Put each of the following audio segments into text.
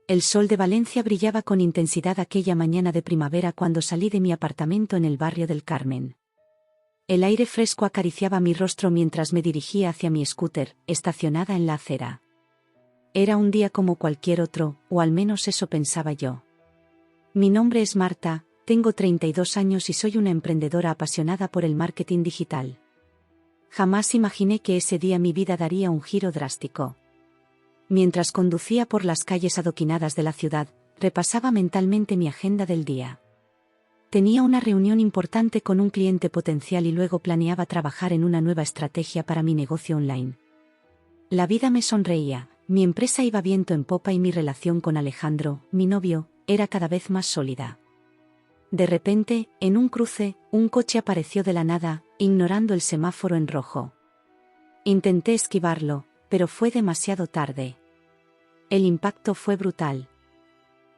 El sol de Valencia brillaba con intensidad aquella mañana de primavera cuando salí de mi apartamento en el barrio del Carmen. El aire fresco acariciaba mi rostro mientras me dirigía hacia mi scooter, estacionada en la acera. Era un día como cualquier otro, o al menos eso pensaba yo. Mi nombre es Marta, tengo 32 años y soy una emprendedora apasionada por el marketing digital. Jamás imaginé que ese día mi vida daría un giro drástico. Mientras conducía por las calles adoquinadas de la ciudad, repasaba mentalmente mi agenda del día. Tenía una reunión importante con un cliente potencial y luego planeaba trabajar en una nueva estrategia para mi negocio online. La vida me sonreía, mi empresa iba viento en popa y mi relación con Alejandro, mi novio, era cada vez más sólida. De repente, en un cruce, un coche apareció de la nada, ignorando el semáforo en rojo. Intenté esquivarlo, pero fue demasiado tarde. El impacto fue brutal.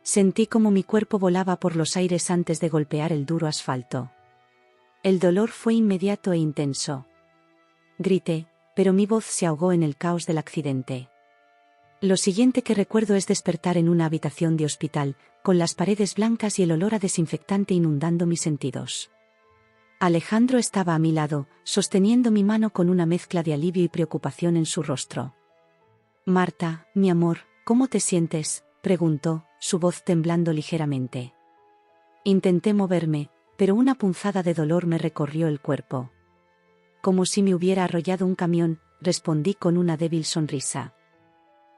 Sentí como mi cuerpo volaba por los aires antes de golpear el duro asfalto. El dolor fue inmediato e intenso. Grité, pero mi voz se ahogó en el caos del accidente. Lo siguiente que recuerdo es despertar en una habitación de hospital, con las paredes blancas y el olor a desinfectante inundando mis sentidos. Alejandro estaba a mi lado, sosteniendo mi mano con una mezcla de alivio y preocupación en su rostro. «Marta, mi amor, ¿cómo te sientes?», preguntó, su voz temblando ligeramente. Intenté moverme, pero una punzada de dolor me recorrió el cuerpo. Como si me hubiera arrollado un camión, respondí con una débil sonrisa.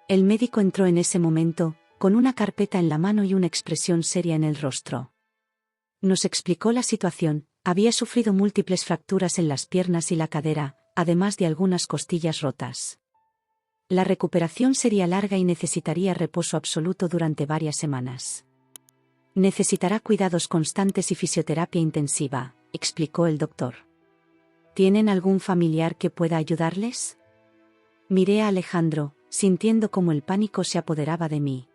El médico entró en ese momento, con una carpeta en la mano y una expresión seria en el rostro. Nos explicó la situación, había sufrido múltiples fracturas en las piernas y la cadera, además de algunas costillas rotas. La recuperación sería larga y necesitaría reposo absoluto durante varias semanas. Necesitará cuidados constantes y fisioterapia intensiva, explicó el doctor. ¿Tienen algún familiar que pueda ayudarles? Miré a Alejandro, sintiendo cómo el pánico se apoderaba de mí.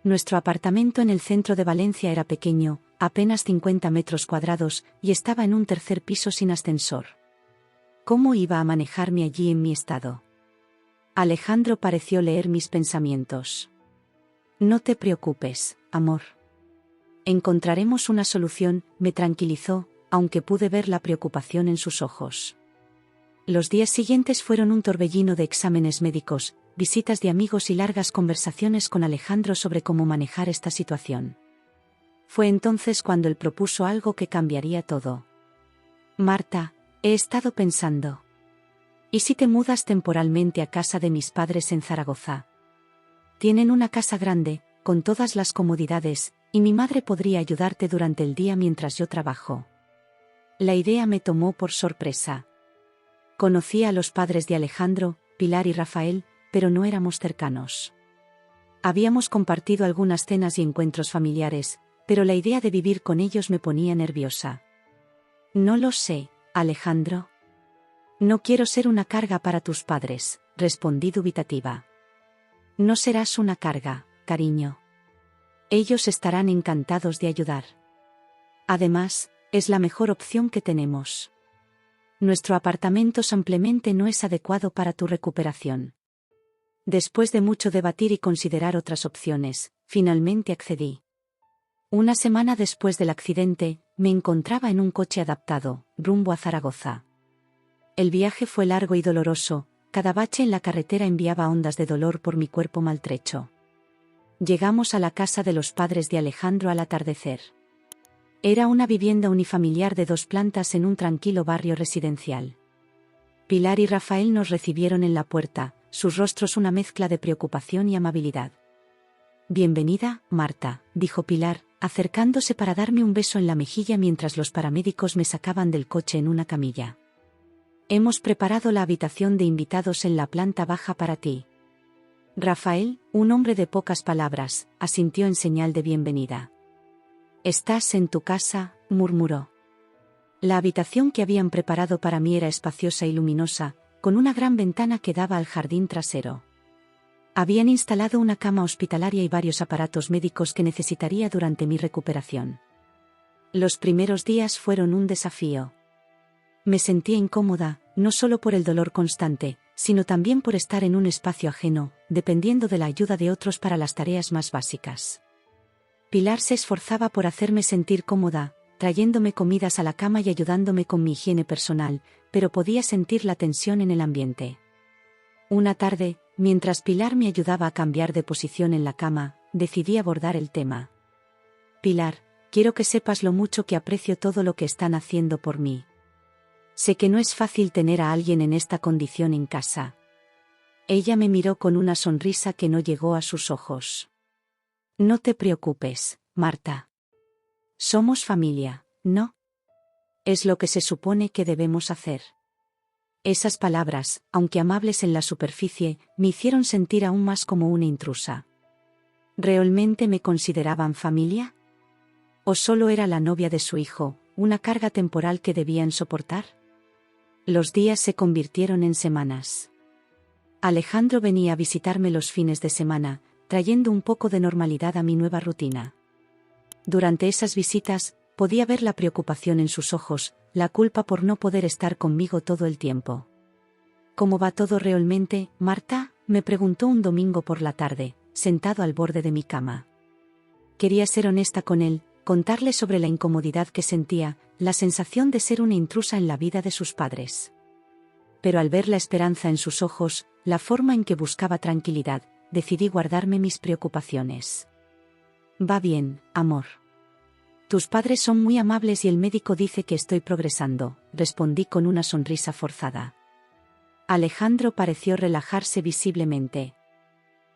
Nuestro apartamento en el centro de Valencia era pequeño, apenas 50 metros cuadrados, y estaba en un tercer piso sin ascensor. ¿Cómo iba a manejarme allí en mi estado? Alejandro pareció leer mis pensamientos. No te preocupes, amor. Encontraremos una solución, me tranquilizó, aunque pude ver la preocupación en sus ojos. Los días siguientes fueron un torbellino de exámenes médicos, visitas de amigos y largas conversaciones con Alejandro sobre cómo manejar esta situación. Fue entonces cuando él propuso algo que cambiaría todo. Marta, he estado pensando. ¿Y si te mudas temporalmente a casa de mis padres en Zaragoza? Tienen una casa grande, con todas las comodidades, y mi madre podría ayudarte durante el día mientras yo trabajo. La idea me tomó por sorpresa. Conocía a los padres de Alejandro, Pilar y Rafael, pero no éramos cercanos. Habíamos compartido algunas cenas y encuentros familiares, pero la idea de vivir con ellos me ponía nerviosa. No lo sé, Alejandro. No quiero ser una carga para tus padres, respondí dubitativa. No serás una carga, cariño. Ellos estarán encantados de ayudar. Además, es la mejor opción que tenemos. Nuestro apartamento simplemente no es adecuado para tu recuperación. Después de mucho debatir y considerar otras opciones, finalmente accedí. Una semana después del accidente, me encontraba en un coche adaptado, rumbo a Zaragoza. El viaje fue largo y doloroso, cada bache en la carretera enviaba ondas de dolor por mi cuerpo maltrecho. Llegamos a la casa de los padres de Alejandro al atardecer. Era una vivienda unifamiliar de 2 plantas en un tranquilo barrio residencial. Pilar y Rafael nos recibieron en la puerta, sus rostros una mezcla de preocupación y amabilidad. Bienvenida, Marta, dijo Pilar, acercándose para darme un beso en la mejilla mientras los paramédicos me sacaban del coche en una camilla. Hemos preparado la habitación de invitados en la planta baja para ti. Rafael, un hombre de pocas palabras, asintió en señal de bienvenida. «Estás en tu casa», murmuró. La habitación que habían preparado para mí era espaciosa y luminosa, con una gran ventana que daba al jardín trasero. Habían instalado una cama hospitalaria y varios aparatos médicos que necesitaría durante mi recuperación. Los primeros días fueron un desafío. Me sentía incómoda, no solo por el dolor constante, sino también por estar en un espacio ajeno, dependiendo de la ayuda de otros para las tareas más básicas. Pilar se esforzaba por hacerme sentir cómoda, trayéndome comidas a la cama y ayudándome con mi higiene personal, pero podía sentir la tensión en el ambiente. Una tarde, mientras Pilar me ayudaba a cambiar de posición en la cama, decidí abordar el tema. Pilar, quiero que sepas lo mucho que aprecio todo lo que están haciendo por mí. Sé que no es fácil tener a alguien en esta condición en casa. Ella me miró con una sonrisa que no llegó a sus ojos. No te preocupes, Marta. Somos familia, ¿no? Es lo que se supone que debemos hacer. Esas palabras, aunque amables en la superficie, me hicieron sentir aún más como una intrusa. ¿Realmente me consideraban familia? ¿O solo era la novia de su hijo, una carga temporal que debían soportar? Los días se convirtieron en semanas. Alejandro venía a visitarme los fines de semana, trayendo un poco de normalidad a mi nueva rutina. Durante esas visitas, podía ver la preocupación en sus ojos, la culpa por no poder estar conmigo todo el tiempo. ¿Cómo va todo realmente, Marta?, me preguntó un domingo por la tarde, sentado al borde de mi cama. Quería ser honesta con él, contarle sobre la incomodidad que sentía, la sensación de ser una intrusa en la vida de sus padres. Pero al ver la esperanza en sus ojos, la forma en que buscaba tranquilidad, decidí guardarme mis preocupaciones. Va bien, amor. Tus padres son muy amables y el médico dice que estoy progresando, respondí con una sonrisa forzada. Alejandro pareció relajarse visiblemente.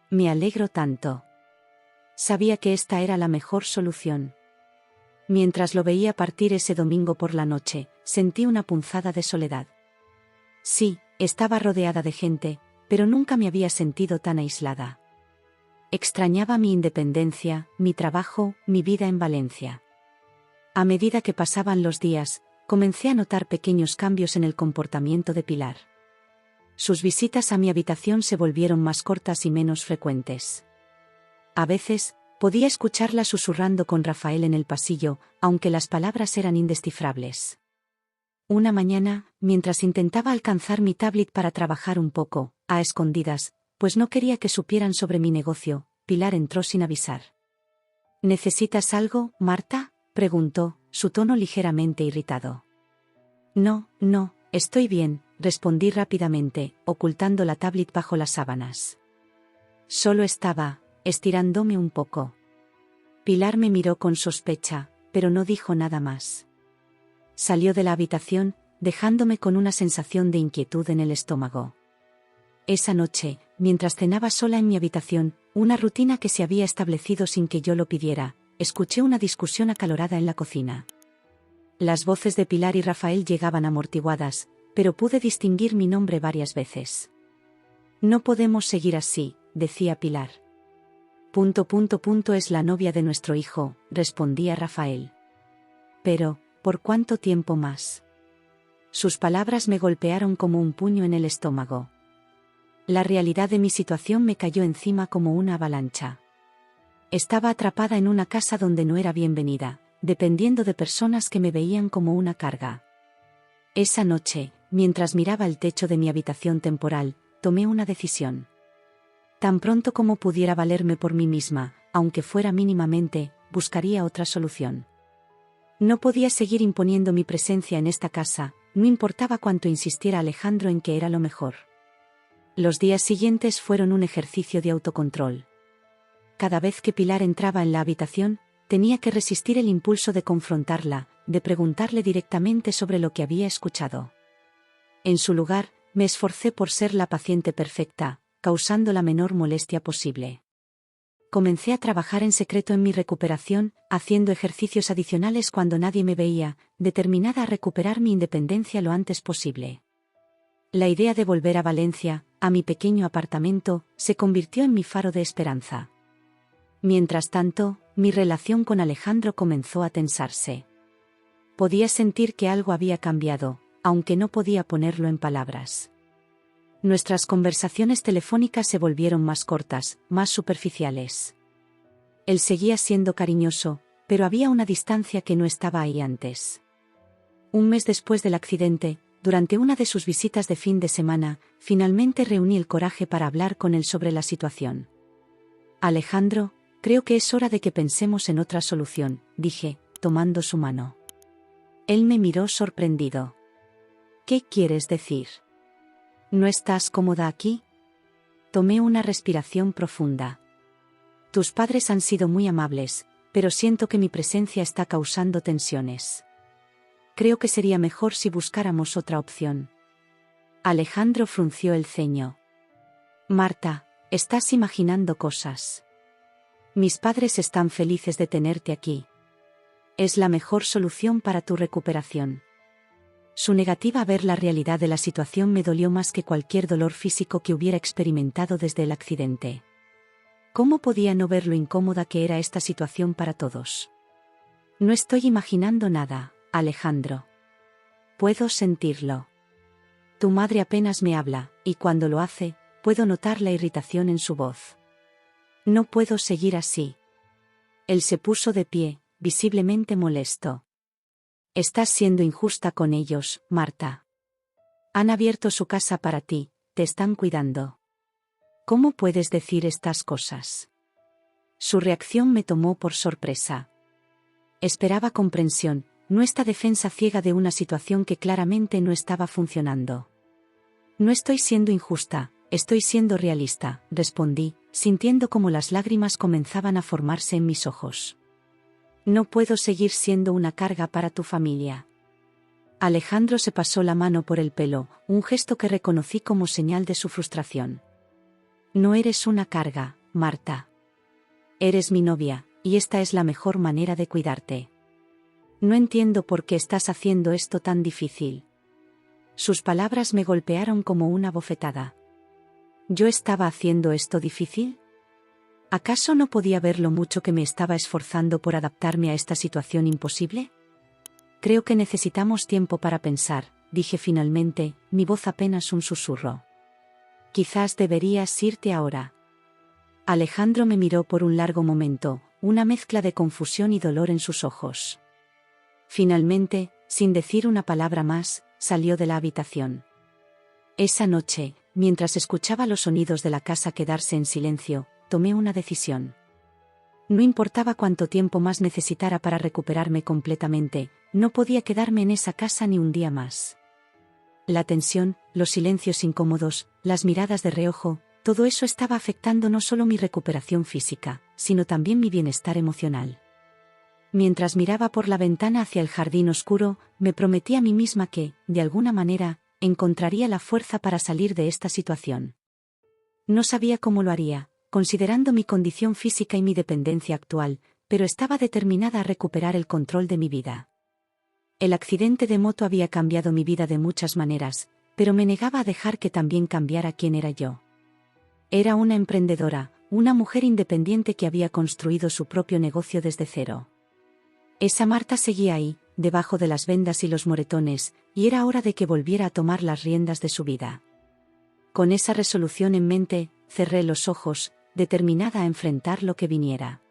Me alegro tanto. Sabía que esta era la mejor solución. Mientras lo veía partir ese domingo por la noche, sentí una punzada de soledad. Sí, estaba rodeada de gente, pero nunca me había sentido tan aislada. Extrañaba mi independencia, mi trabajo, mi vida en Valencia. A medida que pasaban los días, comencé a notar pequeños cambios en el comportamiento de Pilar. Sus visitas a mi habitación se volvieron más cortas y menos frecuentes. A veces, podía escucharla susurrando con Rafael en el pasillo, aunque las palabras eran indescifrables. Una mañana, mientras intentaba alcanzar mi tablet para trabajar un poco, a escondidas, pues no quería que supieran sobre mi negocio, Pilar entró sin avisar. ¿Necesitas algo, Marta?, preguntó, su tono ligeramente irritado. No, estoy bien, respondí rápidamente, ocultando la tablet bajo las sábanas. Solo estaba estirándome un poco. Pilar me miró con sospecha, pero no dijo nada más. Salió de la habitación, dejándome con una sensación de inquietud en el estómago. Esa noche, mientras cenaba sola en mi habitación, una rutina que se había establecido sin que yo lo pidiera, escuché una discusión acalorada en la cocina. Las voces de Pilar y Rafael llegaban amortiguadas, pero pude distinguir mi nombre varias veces. No podemos seguir así, decía Pilar. Es la novia de nuestro hijo, respondía Rafael. Pero, ¿por cuánto tiempo más? Sus palabras me golpearon como un puño en el estómago. La realidad de mi situación me cayó encima como una avalancha. Estaba atrapada en una casa donde no era bienvenida, dependiendo de personas que me veían como una carga. Esa noche, mientras miraba el techo de mi habitación temporal, tomé una decisión. Tan pronto como pudiera valerme por mí misma, aunque fuera mínimamente, buscaría otra solución. No podía seguir imponiendo mi presencia en esta casa, no importaba cuánto insistiera Alejandro en que era lo mejor. Los días siguientes fueron un ejercicio de autocontrol. Cada vez que Pilar entraba en la habitación, tenía que resistir el impulso de confrontarla, de preguntarle directamente sobre lo que había escuchado. En su lugar, me esforcé por ser la paciente perfecta, causando la menor molestia posible. Comencé a trabajar en secreto en mi recuperación, haciendo ejercicios adicionales cuando nadie me veía, determinada a recuperar mi independencia lo antes posible. La idea de volver a Valencia, a mi pequeño apartamento, se convirtió en mi faro de esperanza. Mientras tanto, mi relación con Alejandro comenzó a tensarse. Podía sentir que algo había cambiado, aunque no podía ponerlo en palabras. Nuestras conversaciones telefónicas se volvieron más cortas, más superficiales. Él seguía siendo cariñoso, pero había una distancia que no estaba ahí antes. Un mes después del accidente, durante una de sus visitas de fin de semana, finalmente reuní el coraje para hablar con él sobre la situación. Alejandro, creo que es hora de que pensemos en otra solución, dije, tomando su mano. Él me miró sorprendido. ¿Qué quieres decir? ¿No estás cómoda aquí? Tomé una respiración profunda. Tus padres han sido muy amables, pero siento que mi presencia está causando tensiones. Creo que sería mejor si buscáramos otra opción. Alejandro frunció el ceño. Marta, estás imaginando cosas. Mis padres están felices de tenerte aquí. Es la mejor solución para tu recuperación. Su negativa a ver la realidad de la situación me dolió más que cualquier dolor físico que hubiera experimentado desde el accidente. ¿Cómo podía no ver lo incómoda que era esta situación para todos? No estoy imaginando nada, Alejandro. Puedo sentirlo. Tu madre apenas me habla, y cuando lo hace, puedo notar la irritación en su voz. No puedo seguir así. Él se puso de pie, visiblemente molesto. Estás siendo injusta con ellos, Marta. Han abierto su casa para ti, te están cuidando. ¿Cómo puedes decir estas cosas? Su reacción me tomó por sorpresa. Esperaba comprensión, no esta defensa ciega de una situación que claramente no estaba funcionando. No estoy siendo injusta, estoy siendo realista, respondí, sintiendo como las lágrimas comenzaban a formarse en mis ojos. No puedo seguir siendo una carga para tu familia. Alejandro se pasó la mano por el pelo, un gesto que reconocí como señal de su frustración. No eres una carga, Marta. Eres mi novia, y esta es la mejor manera de cuidarte. No entiendo por qué estás haciendo esto tan difícil. Sus palabras me golpearon como una bofetada. ¿Yo estaba haciendo esto difícil? ¿Acaso no podía ver lo mucho que me estaba esforzando por adaptarme a esta situación imposible? Creo que necesitamos tiempo para pensar, dije finalmente, mi voz apenas un susurro. Quizás deberías irte ahora. Alejandro me miró por un largo momento, una mezcla de confusión y dolor en sus ojos. Finalmente, sin decir una palabra más, salió de la habitación. Esa noche, mientras escuchaba los sonidos de la casa quedarse en silencio, tomé una decisión. No importaba cuánto tiempo más necesitara para recuperarme completamente, no podía quedarme en esa casa ni un día más. La tensión, los silencios incómodos, las miradas de reojo, todo eso estaba afectando no solo mi recuperación física, sino también mi bienestar emocional. Mientras miraba por la ventana hacia el jardín oscuro, me prometí a mí misma que, de alguna manera, encontraría la fuerza para salir de esta situación. No sabía cómo lo haría, considerando mi condición física y mi dependencia actual, pero estaba determinada a recuperar el control de mi vida. El accidente de moto había cambiado mi vida de muchas maneras, pero me negaba a dejar que también cambiara quién era yo. Era una emprendedora, una mujer independiente que había construido su propio negocio desde cero. Esa Marta seguía ahí, debajo de las vendas y los moretones, y era hora de que volviera a tomar las riendas de su vida. Con esa resolución en mente, cerré los ojos, determinada a enfrentar lo que viniera.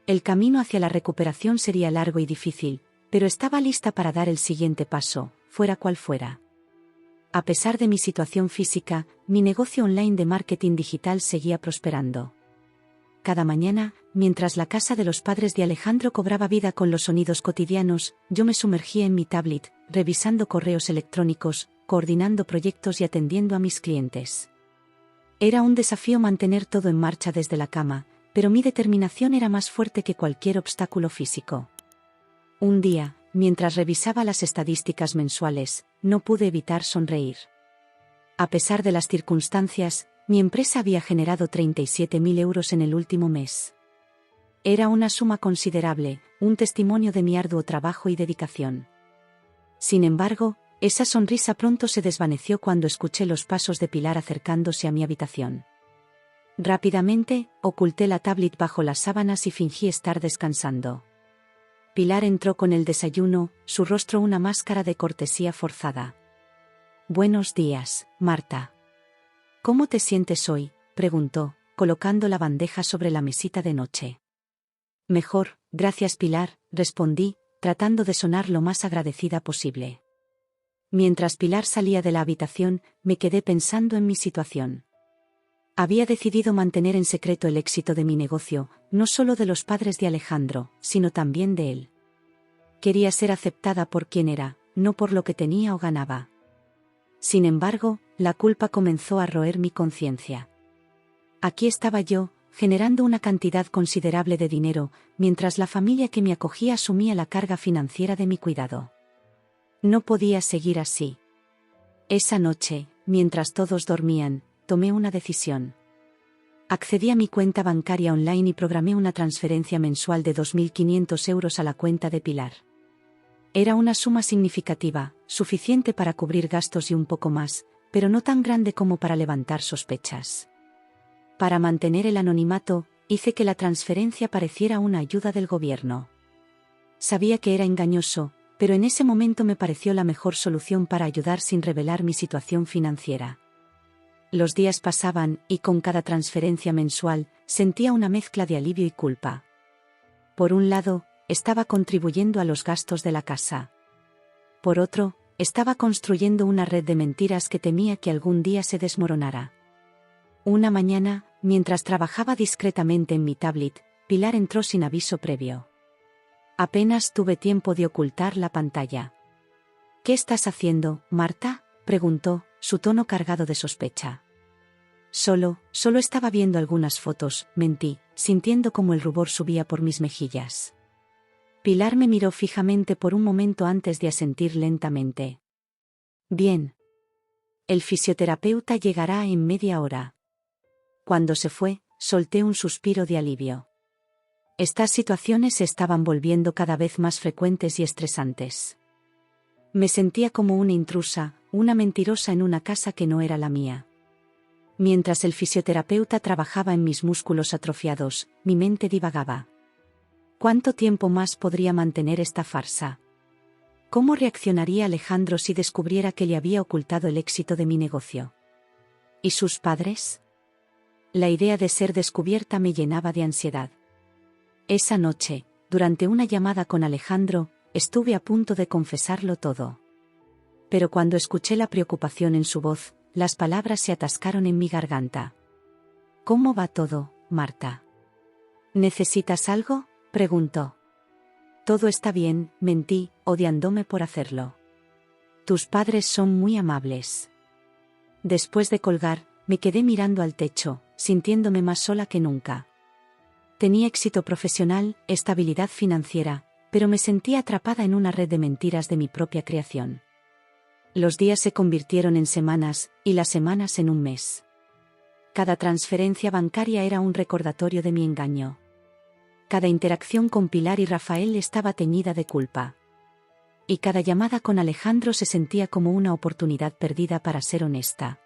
El camino hacia la recuperación sería largo y difícil, pero estaba lista para dar el siguiente paso, fuera cual fuera. A pesar de mi situación física, mi negocio online de marketing digital seguía prosperando. Cada mañana, mientras la casa de los padres de Alejandro cobraba vida con los sonidos cotidianos, yo me sumergía en mi tablet, revisando correos electrónicos, coordinando proyectos y atendiendo a mis clientes. Era un desafío mantener todo en marcha desde la cama, pero mi determinación era más fuerte que cualquier obstáculo físico. Un día, mientras revisaba las estadísticas mensuales, no pude evitar sonreír. A pesar de las circunstancias, mi empresa había generado 37.000 euros en el último mes. Era una suma considerable, un testimonio de mi arduo trabajo y dedicación. Sin embargo, esa sonrisa pronto se desvaneció cuando escuché los pasos de Pilar acercándose a mi habitación. Rápidamente, oculté la tablet bajo las sábanas y fingí estar descansando. Pilar entró con el desayuno, su rostro una máscara de cortesía forzada. «Buenos días, Marta. ¿Cómo te sientes hoy?», preguntó, colocando la bandeja sobre la mesita de noche. «Mejor, gracias Pilar», respondí, tratando de sonar lo más agradecida posible. Mientras Pilar salía de la habitación, me quedé pensando en mi situación. Había decidido mantener en secreto el éxito de mi negocio, no solo de los padres de Alejandro, sino también de él. Quería ser aceptada por quien era, no por lo que tenía o ganaba. Sin embargo, la culpa comenzó a roer mi conciencia. Aquí estaba yo, generando una cantidad considerable de dinero, mientras la familia que me acogía asumía la carga financiera de mi cuidado. No podía seguir así. Esa noche, mientras todos dormían, tomé una decisión. Accedí a mi cuenta bancaria online y programé una transferencia mensual de 2.500 euros a la cuenta de Pilar. Era una suma significativa, suficiente para cubrir gastos y un poco más, pero no tan grande como para levantar sospechas. Para mantener el anonimato, hice que la transferencia pareciera una ayuda del gobierno. Sabía que era engañoso, pero en ese momento me pareció la mejor solución para ayudar sin revelar mi situación financiera. Los días pasaban, y con cada transferencia mensual, sentía una mezcla de alivio y culpa. Por un lado, estaba contribuyendo a los gastos de la casa. Por otro, estaba construyendo una red de mentiras que temía que algún día se desmoronara. Una mañana, mientras trabajaba discretamente en mi tablet, Pilar entró sin aviso previo. Apenas tuve tiempo de ocultar la pantalla. «¿Qué estás haciendo, Marta?», preguntó, su tono cargado de sospecha. Solo estaba viendo algunas fotos», mentí, sintiendo como el rubor subía por mis mejillas. Pilar me miró fijamente por un momento antes de asentir lentamente. «Bien. El fisioterapeuta llegará en media hora». Cuando se fue, solté un suspiro de alivio. Estas situaciones se estaban volviendo cada vez más frecuentes y estresantes. Me sentía como una intrusa, una mentirosa en una casa que no era la mía. Mientras el fisioterapeuta trabajaba en mis músculos atrofiados, mi mente divagaba. ¿Cuánto tiempo más podría mantener esta farsa? ¿Cómo reaccionaría Alejandro si descubriera que le había ocultado el éxito de mi negocio? ¿Y sus padres? La idea de ser descubierta me llenaba de ansiedad. Esa noche, durante una llamada con Alejandro, estuve a punto de confesarlo todo. Pero cuando escuché la preocupación en su voz, las palabras se atascaron en mi garganta. «¿Cómo va todo, Marta? ¿Necesitas algo?», preguntó. «Todo está bien», mentí, odiándome por hacerlo. «Tus padres son muy amables». Después de colgar, me quedé mirando al techo, sintiéndome más sola que nunca. Tenía éxito profesional, estabilidad financiera, pero me sentía atrapada en una red de mentiras de mi propia creación. Los días se convirtieron en semanas, y las semanas en un mes. Cada transferencia bancaria era un recordatorio de mi engaño. Cada interacción con Pilar y Rafael estaba teñida de culpa. Y cada llamada con Alejandro se sentía como una oportunidad perdida para ser honesta.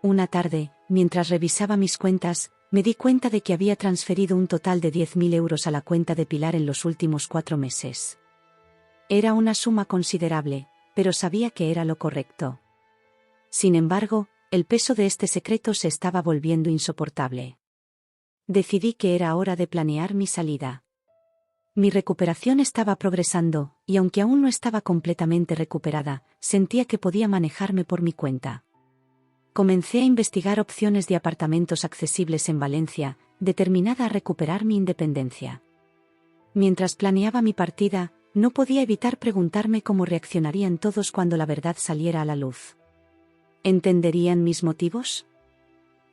Una tarde, mientras revisaba mis cuentas, me di cuenta de que había transferido un total de 10.000 euros a la cuenta de Pilar en los últimos 4 meses. Era una suma considerable, pero sabía que era lo correcto. Sin embargo, el peso de este secreto se estaba volviendo insoportable. Decidí que era hora de planear mi salida. Mi recuperación estaba progresando, y aunque aún no estaba completamente recuperada, sentía que podía manejarme por mi cuenta. Comencé a investigar opciones de apartamentos accesibles en Valencia, determinada a recuperar mi independencia. Mientras planeaba mi partida, no podía evitar preguntarme cómo reaccionarían todos cuando la verdad saliera a la luz. ¿Entenderían mis motivos?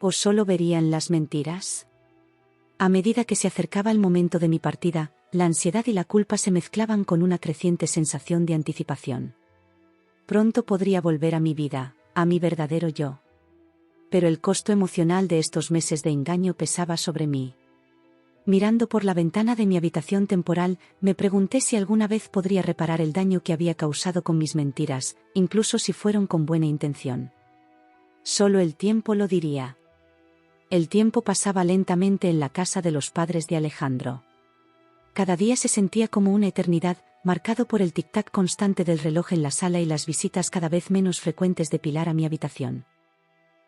¿O solo verían las mentiras? A medida que se acercaba el momento de mi partida, la ansiedad y la culpa se mezclaban con una creciente sensación de anticipación. Pronto podría volver a mi vida, a mi verdadero yo. Pero el costo emocional de estos meses de engaño pesaba sobre mí. Mirando por la ventana de mi habitación temporal, me pregunté si alguna vez podría reparar el daño que había causado con mis mentiras, incluso si fueron con buena intención. Solo el tiempo lo diría. El tiempo pasaba lentamente en la casa de los padres de Alejandro. Cada día se sentía como una eternidad, marcado por el tic-tac constante del reloj en la sala y las visitas cada vez menos frecuentes de Pilar a mi habitación.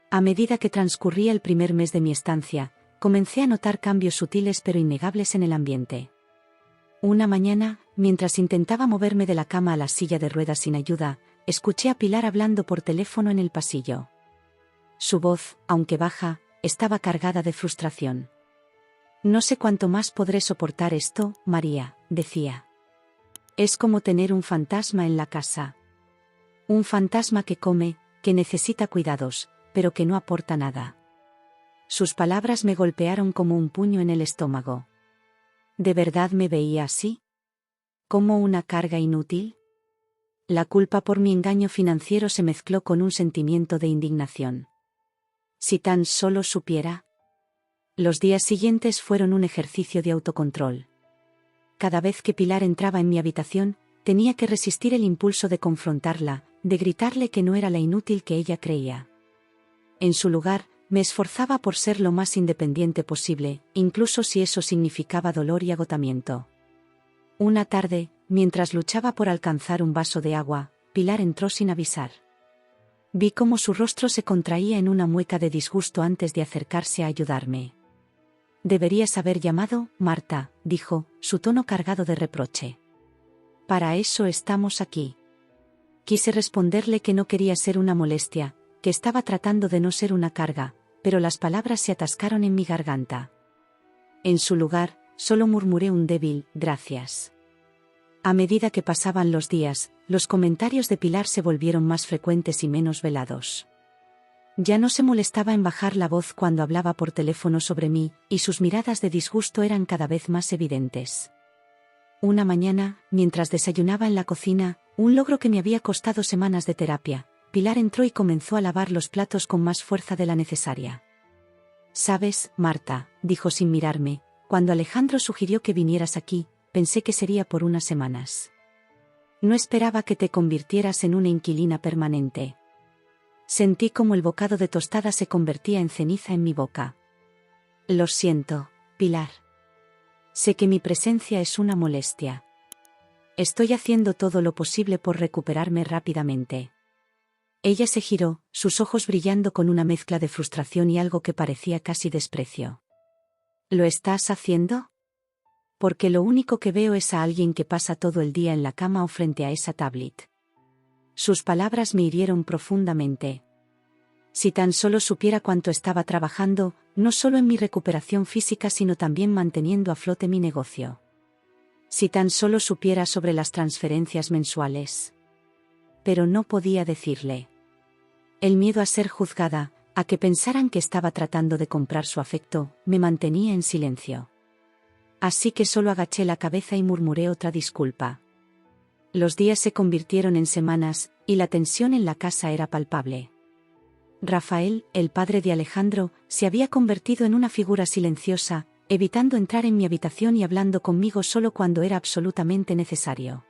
A medida que transcurría el primer mes de mi estancia, comencé a notar cambios sutiles pero innegables en el ambiente. Una mañana, mientras intentaba moverme de la cama a la silla de ruedas sin ayuda, escuché a Pilar hablando por teléfono en el pasillo. Su voz, aunque baja, estaba cargada de frustración. No sé cuánto más podré soportar esto, María, decía. Es como tener un fantasma en la casa. Un fantasma que come, que necesita cuidados, pero que no aporta nada. Sus palabras me golpearon como un puño en el estómago. ¿De verdad me veía así? ¿Como una carga inútil? La culpa por mi engaño financiero se mezcló con un sentimiento de indignación. Si tan solo supiera. Los días siguientes fueron un ejercicio de autocontrol. Cada vez que Pilar entraba en mi habitación, tenía que resistir el impulso de confrontarla, de gritarle que no era la inútil que ella creía. En su lugar, me esforzaba por ser lo más independiente posible, incluso si eso significaba dolor y agotamiento. Una tarde, mientras luchaba por alcanzar un vaso de agua, Pilar entró sin avisar. Vi cómo su rostro se contraía en una mueca de disgusto antes de acercarse a ayudarme. Deberías haber llamado, Marta, dijo, su tono cargado de reproche. Para eso estamos aquí. Quise responderle que no quería ser una molestia, que estaba tratando de no ser una carga, pero las palabras se atascaron en mi garganta. En su lugar, solo murmuré un débil, gracias. A medida que pasaban los días, los comentarios de Pilar se volvieron más frecuentes y menos velados. Ya no se molestaba en bajar la voz cuando hablaba por teléfono sobre mí, y sus miradas de disgusto eran cada vez más evidentes. Una mañana, mientras desayunaba en la cocina, un logro que me había costado semanas de terapia, Pilar entró y comenzó a lavar los platos con más fuerza de la necesaria. «Sabes, Marta», dijo sin mirarme, «cuando Alejandro sugirió que vinieras aquí, pensé que sería por unas semanas. No esperaba que te convirtieras en una inquilina permanente». Sentí como el bocado de tostada se convertía en ceniza en mi boca. «Lo siento, Pilar. Sé que mi presencia es una molestia. Estoy haciendo todo lo posible por recuperarme rápidamente». Ella se giró, sus ojos brillando con una mezcla de frustración y algo que parecía casi desprecio. ¿Lo estás haciendo? Porque lo único que veo es a alguien que pasa todo el día en la cama o frente a esa tablet. Sus palabras me hirieron profundamente. Si tan solo supiera cuánto estaba trabajando, no solo en mi recuperación física sino también manteniendo a flote mi negocio. Si tan solo supiera sobre las transferencias mensuales. Pero no podía decirle. El miedo a ser juzgada, a que pensaran que estaba tratando de comprar su afecto, me mantenía en silencio. Así que solo agaché la cabeza y murmuré otra disculpa. Los días se convirtieron en semanas, y la tensión en la casa era palpable. Rafael, el padre de Alejandro, se había convertido en una figura silenciosa, evitando entrar en mi habitación y hablando conmigo solo cuando era absolutamente necesario.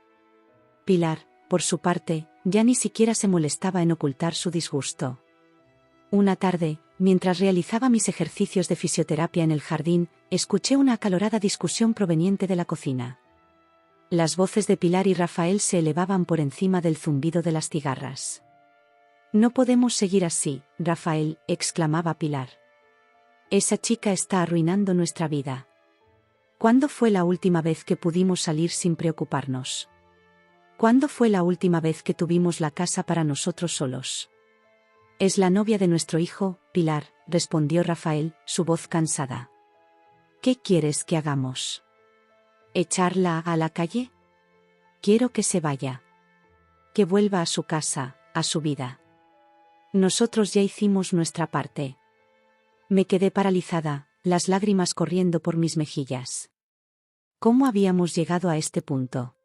Pilar, por su parte, ya ni siquiera se molestaba en ocultar su disgusto. Una tarde, mientras realizaba mis ejercicios de fisioterapia en el jardín, escuché una acalorada discusión proveniente de la cocina. Las voces de Pilar y Rafael se elevaban por encima del zumbido de las cigarras. «No podemos seguir así, Rafael», exclamaba Pilar. «Esa chica está arruinando nuestra vida. ¿Cuándo fue la última vez que pudimos salir sin preocuparnos? ¿Cuándo fue la última vez que tuvimos la casa para nosotros solos?» «Es la novia de nuestro hijo, Pilar», respondió Rafael, su voz cansada. «¿Qué quieres que hagamos? ¿Echarla a la calle? Quiero que se vaya. Que vuelva a su casa, a su vida. Nosotros ya hicimos nuestra parte». Me quedé paralizada, las lágrimas corriendo por mis mejillas. ¿Cómo habíamos llegado a este punto?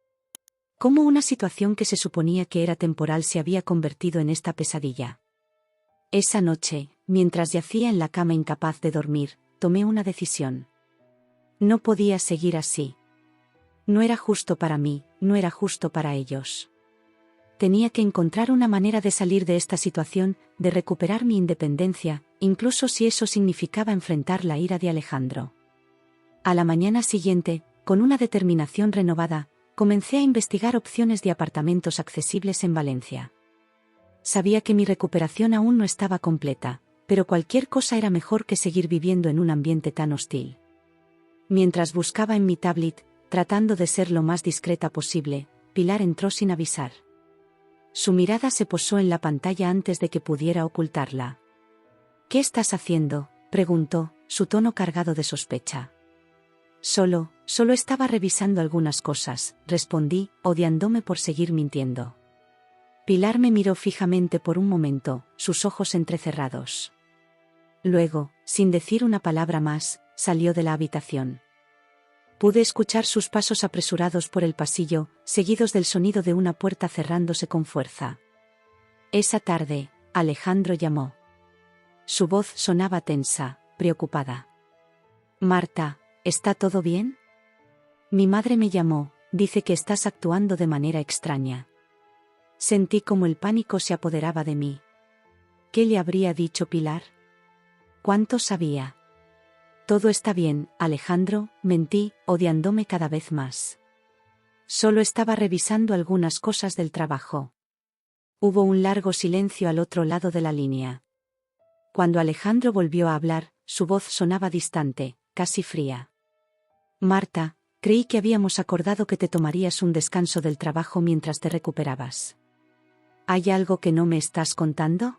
¿Cómo una situación que se suponía que era temporal se había convertido en esta pesadilla? Esa noche, mientras yacía en la cama incapaz de dormir, tomé una decisión. No podía seguir así. No era justo para mí, no era justo para ellos. Tenía que encontrar una manera de salir de esta situación, de recuperar mi independencia, incluso si eso significaba enfrentar la ira de Alejandro. A la mañana siguiente, con una determinación renovada, comencé a investigar opciones de apartamentos accesibles en Valencia. Sabía que mi recuperación aún no estaba completa, pero cualquier cosa era mejor que seguir viviendo en un ambiente tan hostil. Mientras buscaba en mi tablet, tratando de ser lo más discreta posible, Pilar entró sin avisar. Su mirada se posó en la pantalla antes de que pudiera ocultarla. «¿Qué estás haciendo?», preguntó, su tono cargado de sospecha. Solo estaba revisando algunas cosas», respondí, odiándome por seguir mintiendo. Pilar me miró fijamente por un momento, sus ojos entrecerrados. Luego, sin decir una palabra más, salió de la habitación. Pude escuchar sus pasos apresurados por el pasillo, seguidos del sonido de una puerta cerrándose con fuerza. Esa tarde, Alejandro llamó. Su voz sonaba tensa, preocupada. «Marta, ¿está todo bien? Mi madre me llamó, dice que estás actuando de manera extraña». Sentí como el pánico se apoderaba de mí. ¿Qué le habría dicho Pilar? ¿Cuánto sabía? «Todo está bien, Alejandro», mentí, odiándome cada vez más. Solo estaba revisando algunas cosas del trabajo. Hubo un largo silencio al otro lado de la línea. Cuando Alejandro volvió a hablar, su voz sonaba distante, casi fría. «Marta, creí que habíamos acordado que te tomarías un descanso del trabajo mientras te recuperabas. ¿Hay algo que no me estás contando?».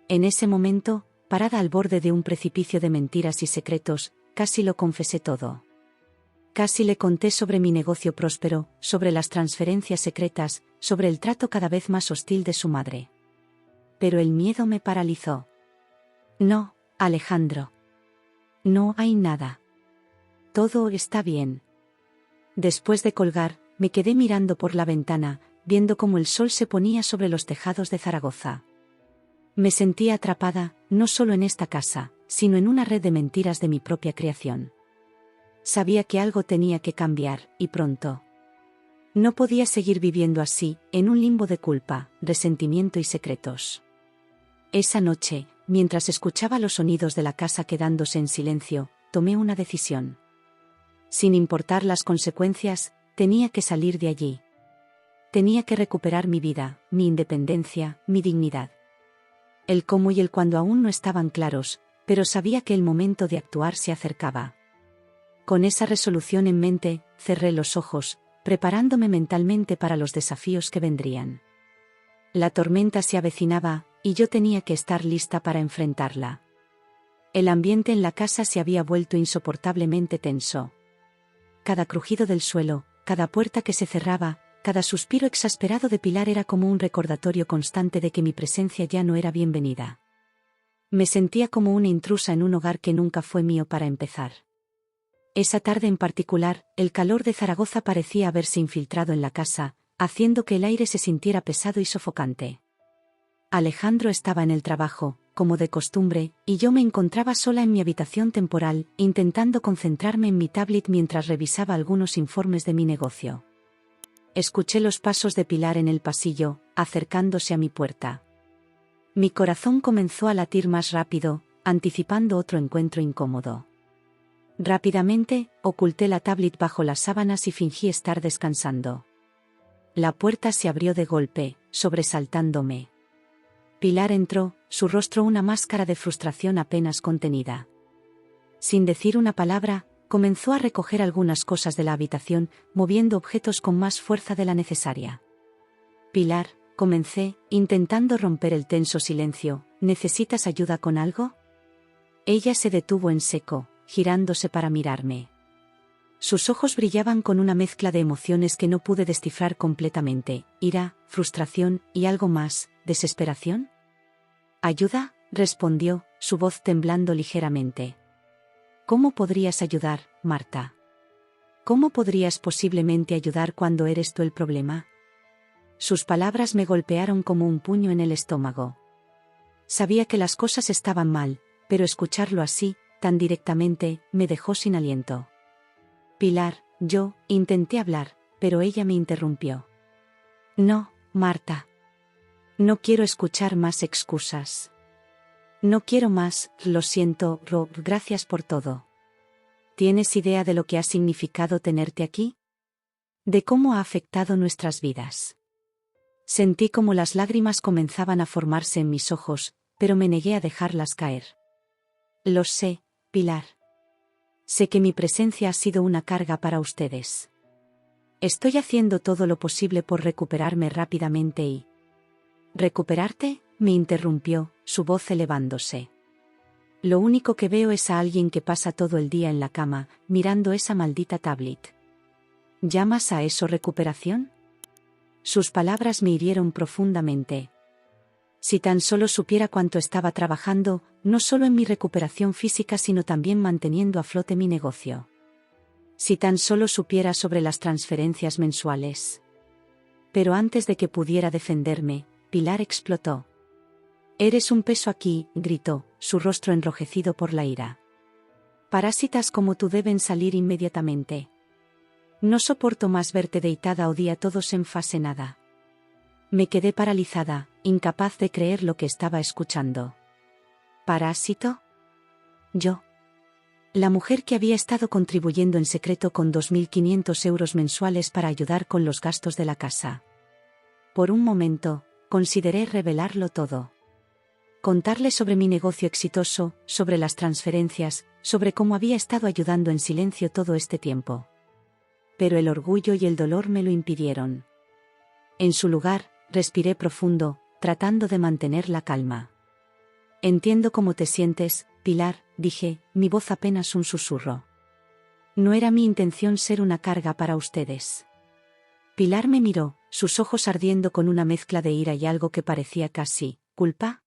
En ese momento, parada al borde de un precipicio de mentiras y secretos, casi lo confesé todo. Casi le conté sobre mi negocio próspero, sobre las transferencias secretas, sobre el trato cada vez más hostil de su madre. Pero el miedo me paralizó. «No, Alejandro. No hay nada. Todo está bien». Después de colgar, me quedé mirando por la ventana, viendo cómo el sol se ponía sobre los tejados de Zaragoza. Me sentía atrapada, no solo en esta casa, sino en una red de mentiras de mi propia creación. Sabía que algo tenía que cambiar, y pronto. No podía seguir viviendo así, en un limbo de culpa, resentimiento y secretos. Esa noche, mientras escuchaba los sonidos de la casa quedándose en silencio, tomé una decisión. Sin importar las consecuencias, tenía que salir de allí. Tenía que recuperar mi vida, mi independencia, mi dignidad. El cómo y el cuándo aún no estaban claros, pero sabía que el momento de actuar se acercaba. Con esa resolución en mente, cerré los ojos, preparándome mentalmente para los desafíos que vendrían. La tormenta se avecinaba, y yo tenía que estar lista para enfrentarla. El ambiente en la casa se había vuelto insoportablemente tenso. Cada crujido del suelo, cada puerta que se cerraba, cada suspiro exasperado de Pilar era como un recordatorio constante de que mi presencia ya no era bienvenida. Me sentía como una intrusa en un hogar que nunca fue mío para empezar. Esa tarde en particular, el calor de Zaragoza parecía haberse infiltrado en la casa, haciendo que el aire se sintiera pesado y sofocante. Alejandro estaba en el trabajo, como de costumbre, y yo me encontraba sola en mi habitación temporal, intentando concentrarme en mi tablet mientras revisaba algunos informes de mi negocio. Escuché los pasos de Pilar en el pasillo, acercándose a mi puerta. Mi corazón comenzó a latir más rápido, anticipando otro encuentro incómodo. Rápidamente, oculté la tablet bajo las sábanas y fingí estar descansando. La puerta se abrió de golpe, sobresaltándome. Pilar entró, su rostro una máscara de frustración apenas contenida. Sin decir una palabra, comenzó a recoger algunas cosas de la habitación, moviendo objetos con más fuerza de la necesaria. «Pilar», comencé, intentando romper el tenso silencio, «¿necesitas ayuda con algo?». Ella se detuvo en seco, girándose para mirarme. Sus ojos brillaban con una mezcla de emociones que no pude descifrar completamente: ira, frustración y algo más, ¿desesperación? «¿Ayuda?», respondió, su voz temblando ligeramente. «¿Cómo podrías ayudar, Marta? ¿Cómo podrías posiblemente ayudar cuando eres tú el problema?». Sus palabras me golpearon como un puño en el estómago. Sabía que las cosas estaban mal, pero escucharlo así, tan directamente, me dejó sin aliento. «Pilar», yo intenté hablar, pero ella me interrumpió. «No, Marta. No quiero escuchar más excusas. No quiero más, lo siento, gracias por todo. ¿Tienes idea de lo que ha significado tenerte aquí? ¿De cómo ha afectado nuestras vidas?». Sentí como las lágrimas comenzaban a formarse en mis ojos, pero me negué a dejarlas caer. «Lo sé, Pilar. Sé que mi presencia ha sido una carga para ustedes. Estoy haciendo todo lo posible por recuperarme rápidamente y ¿Recuperarte?, me interrumpió, su voz elevándose. Lo único que veo es a alguien que pasa todo el día en la cama, mirando esa maldita tablet. ¿Llamas a eso recuperación? Sus palabras me hirieron profundamente. Si tan solo supiera cuánto estaba trabajando, no solo en mi recuperación física sino también manteniendo a flote mi negocio. Si tan solo supiera sobre las transferencias mensuales. Pero antes de que pudiera defenderme, Pilar explotó. «Eres un peso aquí», gritó, su rostro enrojecido por la ira. «Parásitas como tú deben salir inmediatamente. No soporto más verte deitada o día todos en fase nada». Me quedé paralizada, incapaz de creer lo que estaba escuchando. ¿Parásito? Yo. La mujer que había estado contribuyendo en secreto con 2.500 euros mensuales para ayudar con los gastos de la casa. Por un momento, consideré revelarlo todo. Contarle sobre mi negocio exitoso, sobre las transferencias, sobre cómo había estado ayudando en silencio todo este tiempo. Pero el orgullo y el dolor me lo impidieron. En su lugar, respiré profundo, tratando de mantener la calma. «Entiendo cómo te sientes, Pilar», dije, mi voz apenas un susurro. «No era mi intención ser una carga para ustedes». Pilar me miró, sus ojos ardiendo con una mezcla de ira y algo que parecía casi culpa.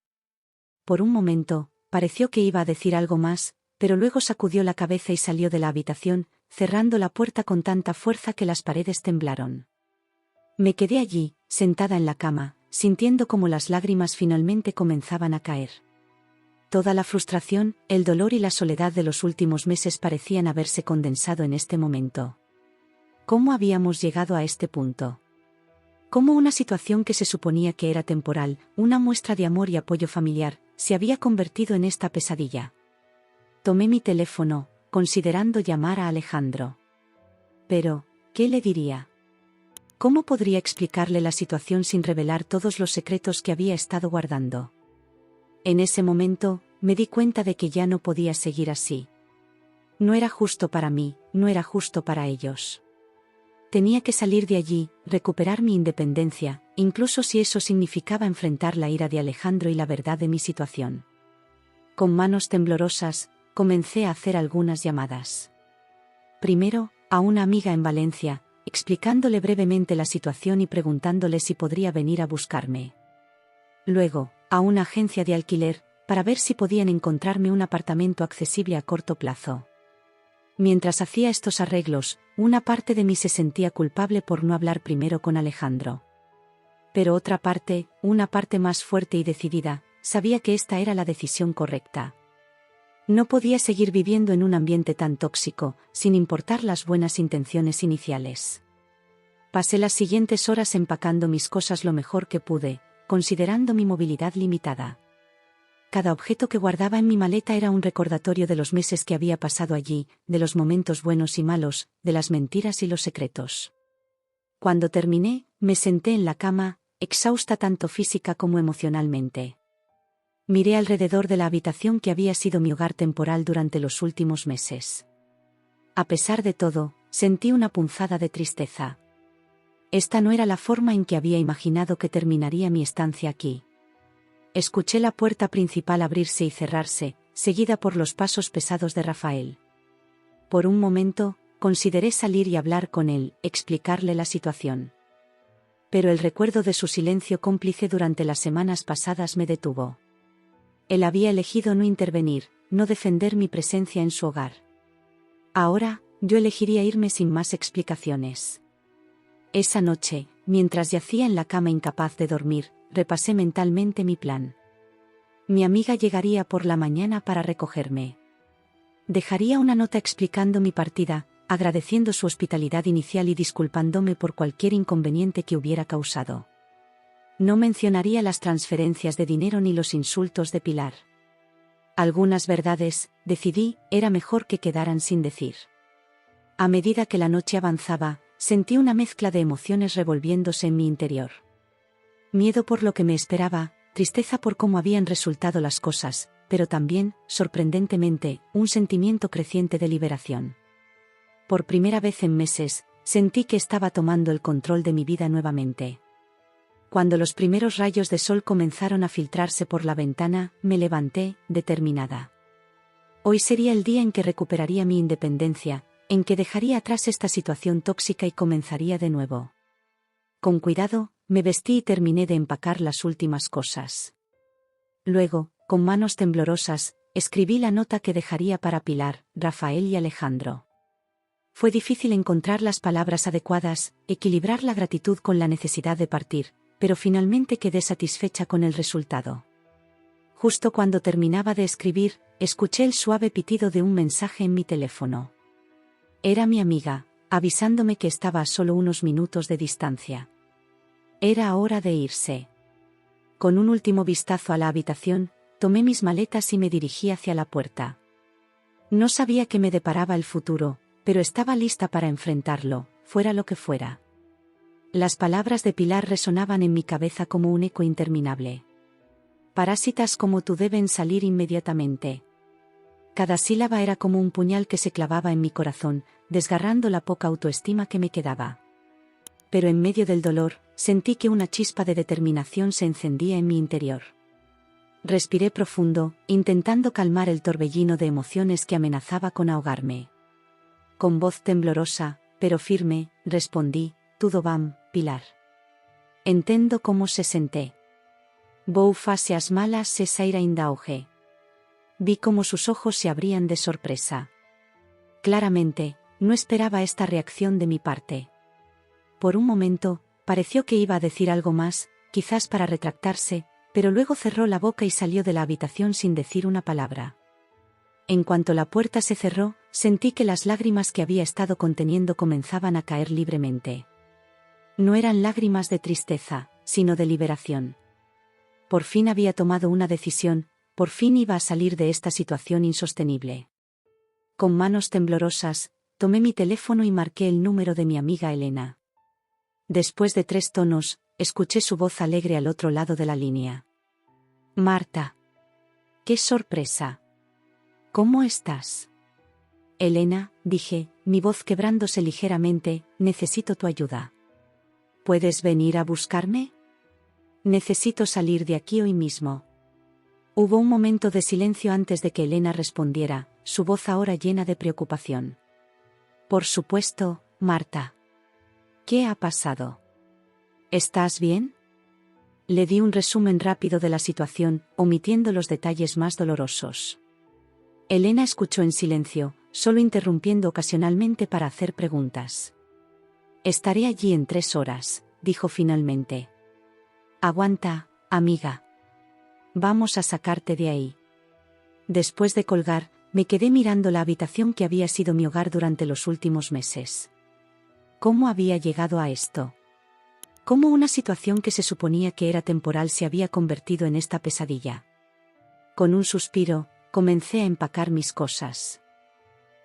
Por un momento, pareció que iba a decir algo más, pero luego sacudió la cabeza y salió de la habitación, cerrando la puerta con tanta fuerza que las paredes temblaron. Me quedé allí, sentada en la cama, sintiendo como las lágrimas finalmente comenzaban a caer. Toda la frustración, el dolor y la soledad de los últimos meses parecían haberse condensado en este momento. ¿Cómo habíamos llegado a este punto? ¿Cómo una situación que se suponía que era temporal, una muestra de amor y apoyo familiar, se había convertido en esta pesadilla? Tomé mi teléfono, considerando llamar a Alejandro. Pero, ¿qué le diría? ¿Cómo podría explicarle la situación sin revelar todos los secretos que había estado guardando? En ese momento, me di cuenta de que ya no podía seguir así. No era justo para mí, no era justo para ellos. Tenía que salir de allí, recuperar mi independencia, incluso si eso significaba enfrentar la ira de Alejandro y la verdad de mi situación. Con manos temblorosas, comencé a hacer algunas llamadas. Primero, a una amiga en Valencia, explicándole brevemente la situación y preguntándole si podría venir a buscarme. Luego, a una agencia de alquiler, para ver si podían encontrarme un apartamento accesible a corto plazo. Mientras hacía estos arreglos, una parte de mí se sentía culpable por no hablar primero con Alejandro. Pero otra parte, una parte más fuerte y decidida, sabía que esta era la decisión correcta. No podía seguir viviendo en un ambiente tan tóxico, sin importar las buenas intenciones iniciales. Pasé las siguientes horas empacando mis cosas lo mejor que pude, considerando mi movilidad limitada. Cada objeto que guardaba en mi maleta era un recordatorio de los meses que había pasado allí, de los momentos buenos y malos, de las mentiras y los secretos. Cuando terminé, me senté en la cama, exhausta tanto física como emocionalmente. Miré alrededor de la habitación que había sido mi hogar temporal durante los últimos meses. A pesar de todo, sentí una punzada de tristeza. Esta no era la forma en que había imaginado que terminaría mi estancia aquí. Escuché la puerta principal abrirse y cerrarse, seguida por los pasos pesados de Rafael. Por un momento, consideré salir y hablar con él, explicarle la situación. Pero el recuerdo de su silencio cómplice durante las semanas pasadas me detuvo. Él había elegido no intervenir, no defender mi presencia en su hogar. Ahora, yo elegiría irme sin más explicaciones. Esa noche, mientras yacía en la cama incapaz de dormir, repasé mentalmente mi plan. Mi amiga llegaría por la mañana para recogerme. Dejaría una nota explicando mi partida, agradeciendo su hospitalidad inicial y disculpándome por cualquier inconveniente que hubiera causado. No mencionaría las transferencias de dinero ni los insultos de Pilar. Algunas verdades, decidí, era mejor que quedaran sin decir. A medida que la noche avanzaba, sentí una mezcla de emociones revolviéndose en mi interior. Miedo por lo que me esperaba, tristeza por cómo habían resultado las cosas, pero también, sorprendentemente, un sentimiento creciente de liberación. Por primera vez en meses, sentí que estaba tomando el control de mi vida nuevamente. Cuando los primeros rayos de sol comenzaron a filtrarse por la ventana, me levanté, determinada. Hoy sería el día en que recuperaría mi independencia, en que dejaría atrás esta situación tóxica y comenzaría de nuevo. Con cuidado, me vestí y terminé de empacar las últimas cosas. Luego, con manos temblorosas, escribí la nota que dejaría para Pilar, Rafael y Alejandro. Fue difícil encontrar las palabras adecuadas, equilibrar la gratitud con la necesidad de partir, pero finalmente quedé satisfecha con el resultado. Justo cuando terminaba de escribir, escuché el suave pitido de un mensaje en mi teléfono. Era mi amiga, avisándome que estaba a solo unos minutos de distancia. Era hora de irse. Con un último vistazo a la habitación, tomé mis maletas y me dirigí hacia la puerta. No sabía qué me deparaba el futuro, pero estaba lista para enfrentarlo, fuera lo que fuera. Las palabras de Pilar resonaban en mi cabeza como un eco interminable. Parásitas como tú deben salir inmediatamente. Cada sílaba era como un puñal que se clavaba en mi corazón, desgarrando la poca autoestima que me quedaba. Pero en medio del dolor, sentí que una chispa de determinación se encendía en mi interior. Respiré profundo, intentando calmar el torbellino de emociones que amenazaba con ahogarme. Con voz temblorosa, pero firme, respondí, «Tudo bem, Pilar. Entendo como se senté. Vou facer as malas e sair ainda hoje». Vi cómo sus ojos se abrían de sorpresa. Claramente, no esperaba esta reacción de mi parte. Por un momento, pareció que iba a decir algo más, quizás para retractarse, pero luego cerró la boca y salió de la habitación sin decir una palabra. En cuanto la puerta se cerró, sentí que las lágrimas que había estado conteniendo comenzaban a caer libremente. No eran lágrimas de tristeza, sino de liberación. Por fin había tomado una decisión, por fin iba a salir de esta situación insostenible. Con manos temblorosas, tomé mi teléfono y marqué el número de mi amiga Elena. Después de 3 tonos, escuché su voz alegre al otro lado de la línea. «Marta. ¡Qué sorpresa! ¿Cómo estás?» «Elena», dije, mi voz quebrándose ligeramente, «necesito tu ayuda. ¿Puedes venir a buscarme? Necesito salir de aquí hoy mismo». Hubo un momento de silencio antes de que Elena respondiera, su voz ahora llena de preocupación. «Por supuesto, Marta. ¿Qué ha pasado? ¿Estás bien?» Le di un resumen rápido de la situación, omitiendo los detalles más dolorosos. Elena escuchó en silencio, solo interrumpiendo ocasionalmente para hacer preguntas. «Estaré allí en 3 horas», dijo finalmente. «Aguanta, amiga. Vamos a sacarte de ahí». Después de colgar, me quedé mirando la habitación que había sido mi hogar durante los últimos meses. ¿Cómo había llegado a esto? ¿Cómo una situación que se suponía que era temporal se había convertido en esta pesadilla? Con un suspiro, comencé a empacar mis cosas.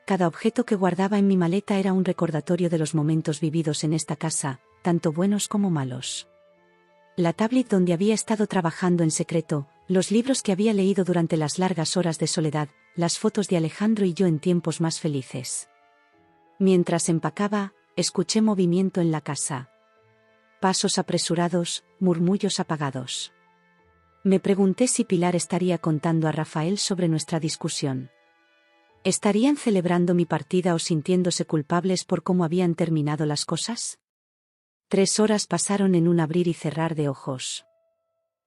Cada objeto que guardaba en mi maleta era un recordatorio de los momentos vividos en esta casa, tanto buenos como malos. La tablet donde había estado trabajando en secreto, los libros que había leído durante las largas horas de soledad, las fotos de Alejandro y yo en tiempos más felices. Mientras empacaba, escuché movimiento en la casa. Pasos apresurados, murmullos apagados. Me pregunté si Pilar estaría contando a Rafael sobre nuestra discusión. ¿Estarían celebrando mi partida o sintiéndose culpables por cómo habían terminado las cosas? 3 horas pasaron en un abrir y cerrar de ojos.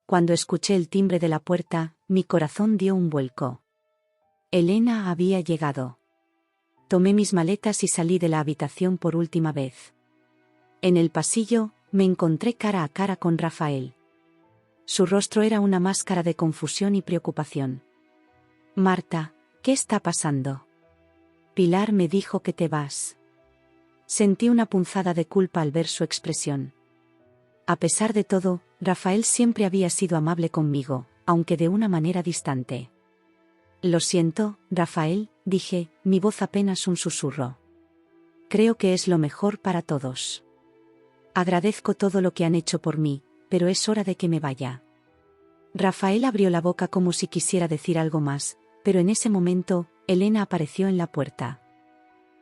Cuando escuché el timbre de la puerta, mi corazón dio un vuelco. Elena había llegado. Tomé mis maletas y salí de la habitación por última vez. En el pasillo, me encontré cara a cara con Rafael. Su rostro era una máscara de confusión y preocupación. «Marta, ¿qué está pasando? Pilar me dijo que te vas». Sentí una punzada de culpa al ver su expresión. A pesar de todo, Rafael siempre había sido amable conmigo, aunque de una manera distante. «Lo siento, Rafael», dije, mi voz apenas un susurro. «Creo que es lo mejor para todos. Agradezco todo lo que han hecho por mí, pero es hora de que me vaya». Rafael abrió la boca como si quisiera decir algo más, pero en ese momento, Elena apareció en la puerta.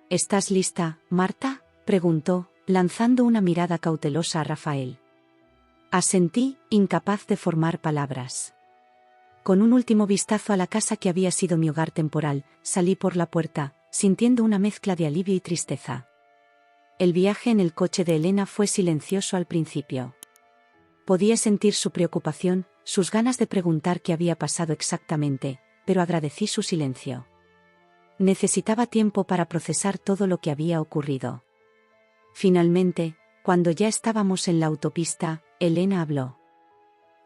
«¿Estás lista, Marta?», preguntó, lanzando una mirada cautelosa a Rafael. Asentí, incapaz de formar palabras. Con un último vistazo a la casa que había sido mi hogar temporal, salí por la puerta, sintiendo una mezcla de alivio y tristeza. El viaje en el coche de Elena fue silencioso al principio. Podía sentir su preocupación, sus ganas de preguntar qué había pasado exactamente, pero agradecí su silencio. Necesitaba tiempo para procesar todo lo que había ocurrido. Finalmente, cuando ya estábamos en la autopista, Elena habló.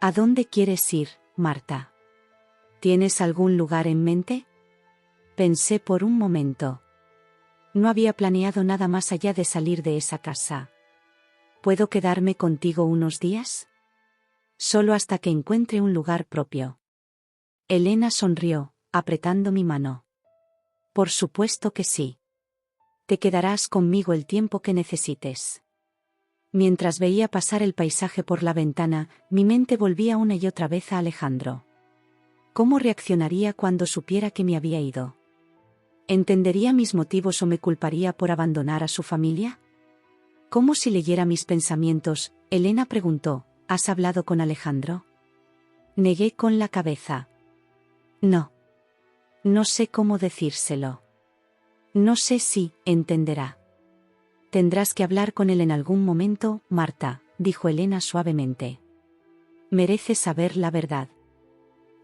¿A dónde quieres ir, Marta? ¿Tienes algún lugar en mente? Pensé por un momento. No había planeado nada más allá de salir de esa casa. ¿Puedo quedarme contigo unos días? Solo hasta que encuentre un lugar propio. Elena sonrió, apretando mi mano. Por supuesto que sí. Te quedarás conmigo el tiempo que necesites. Mientras veía pasar el paisaje por la ventana, mi mente volvía una y otra vez a Alejandro. ¿Cómo reaccionaría cuando supiera que me había ido? ¿Entendería mis motivos o me culparía por abandonar a su familia? ¿Cómo si leyera mis pensamientos? Elena preguntó, ¿has hablado con Alejandro? Negué con la cabeza. No. No sé cómo decírselo. No sé si entenderá. Tendrás que hablar con él en algún momento, Marta, dijo Elena suavemente. Mereces saber la verdad.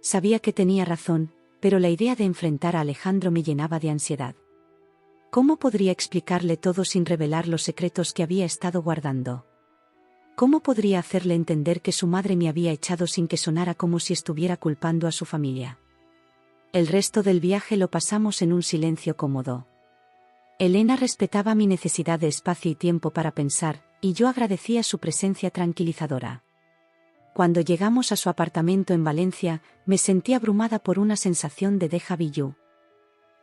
Sabía que tenía razón, pero la idea de enfrentar a Alejandro me llenaba de ansiedad. ¿Cómo podría explicarle todo sin revelar los secretos que había estado guardando? ¿Cómo podría hacerle entender que su madre me había echado sin que sonara como si estuviera culpando a su familia? El resto del viaje lo pasamos en un silencio cómodo. Elena respetaba mi necesidad de espacio y tiempo para pensar, y yo agradecía su presencia tranquilizadora. Cuando llegamos a su apartamento en Valencia, me sentí abrumada por una sensación de déjà vu.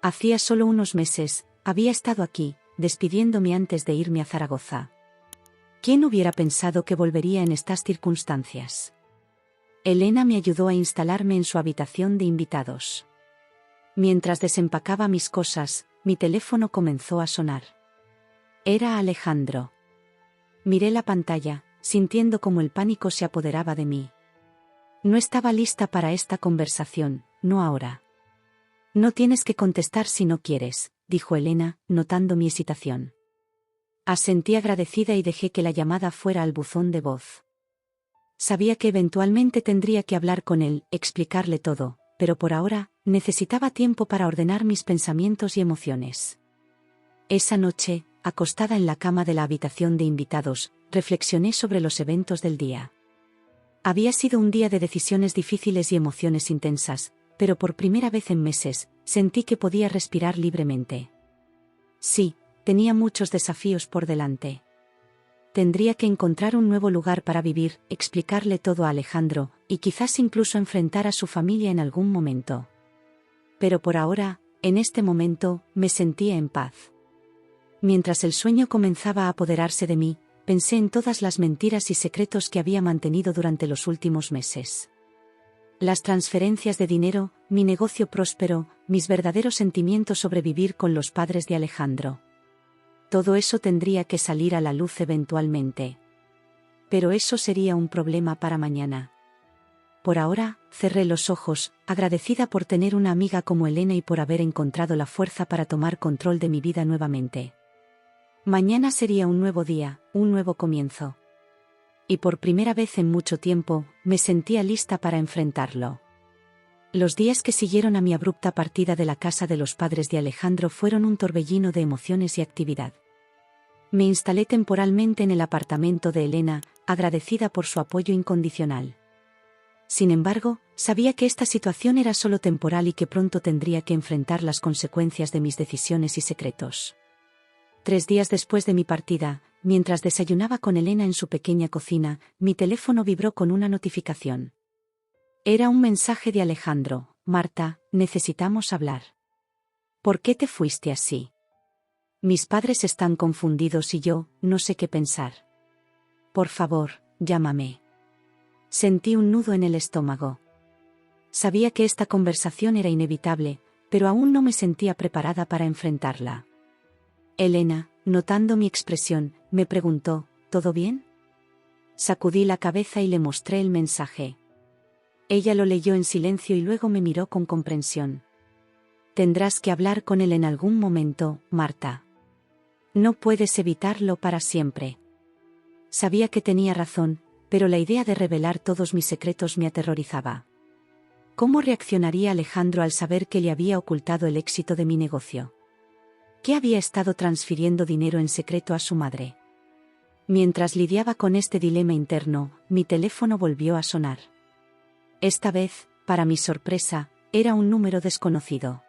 Hacía solo unos meses, había estado aquí, despidiéndome antes de irme a Zaragoza. ¿Quién hubiera pensado que volvería en estas circunstancias? Elena me ayudó a instalarme en su habitación de invitados. Mientras desempacaba mis cosas, mi teléfono comenzó a sonar. Era Alejandro. Miré la pantalla, sintiendo cómo el pánico se apoderaba de mí. No estaba lista para esta conversación, no ahora. No tienes que contestar si no quieres, dijo Elena, notando mi hesitación. Asentí agradecida y dejé que la llamada fuera al buzón de voz. Sabía que eventualmente tendría que hablar con él, explicarle todo, pero por ahora, necesitaba tiempo para ordenar mis pensamientos y emociones. Esa noche, acostada en la cama de la habitación de invitados, reflexioné sobre los eventos del día. Había sido un día de decisiones difíciles y emociones intensas, pero por primera vez en meses, sentí que podía respirar libremente. Sí, tenía muchos desafíos por delante. Tendría que encontrar un nuevo lugar para vivir, explicarle todo a Alejandro, y quizás incluso enfrentar a su familia en algún momento. Pero por ahora, en este momento, me sentía en paz. Mientras el sueño comenzaba a apoderarse de mí, pensé en todas las mentiras y secretos que había mantenido durante los últimos meses. Las transferencias de dinero, mi negocio próspero, mis verdaderos sentimientos sobre vivir con los padres de Alejandro. Todo eso tendría que salir a la luz eventualmente. Pero eso sería un problema para mañana. Por ahora, cerré los ojos, agradecida por tener una amiga como Elena y por haber encontrado la fuerza para tomar control de mi vida nuevamente. Mañana sería un nuevo día, un nuevo comienzo. Y por primera vez en mucho tiempo, me sentía lista para enfrentarlo. Los días que siguieron a mi abrupta partida de la casa de los padres de Alejandro fueron un torbellino de emociones y actividad. Me instalé temporalmente en el apartamento de Elena, agradecida por su apoyo incondicional. Sin embargo, sabía que esta situación era solo temporal y que pronto tendría que enfrentar las consecuencias de mis decisiones y secretos. 3 días después de mi partida, mientras desayunaba con Elena en su pequeña cocina, mi teléfono vibró con una notificación. Era un mensaje de Alejandro: Marta, necesitamos hablar. ¿Por qué te fuiste así? Mis padres están confundidos y yo, no sé qué pensar. Por favor, llámame. Sentí un nudo en el estómago. Sabía que esta conversación era inevitable, pero aún no me sentía preparada para enfrentarla. Elena, notando mi expresión, me preguntó: ¿todo bien? Sacudí la cabeza y le mostré el mensaje. Ella lo leyó en silencio y luego me miró con comprensión. Tendrás que hablar con él en algún momento, Marta. No puedes evitarlo para siempre. Sabía que tenía razón, pero la idea de revelar todos mis secretos me aterrorizaba. ¿Cómo reaccionaría Alejandro al saber que le había ocultado el éxito de mi negocio? ¿Qué había estado transfiriendo dinero en secreto a su madre? Mientras lidiaba con este dilema interno, mi teléfono volvió a sonar. Esta vez, para mi sorpresa, era un número desconocido.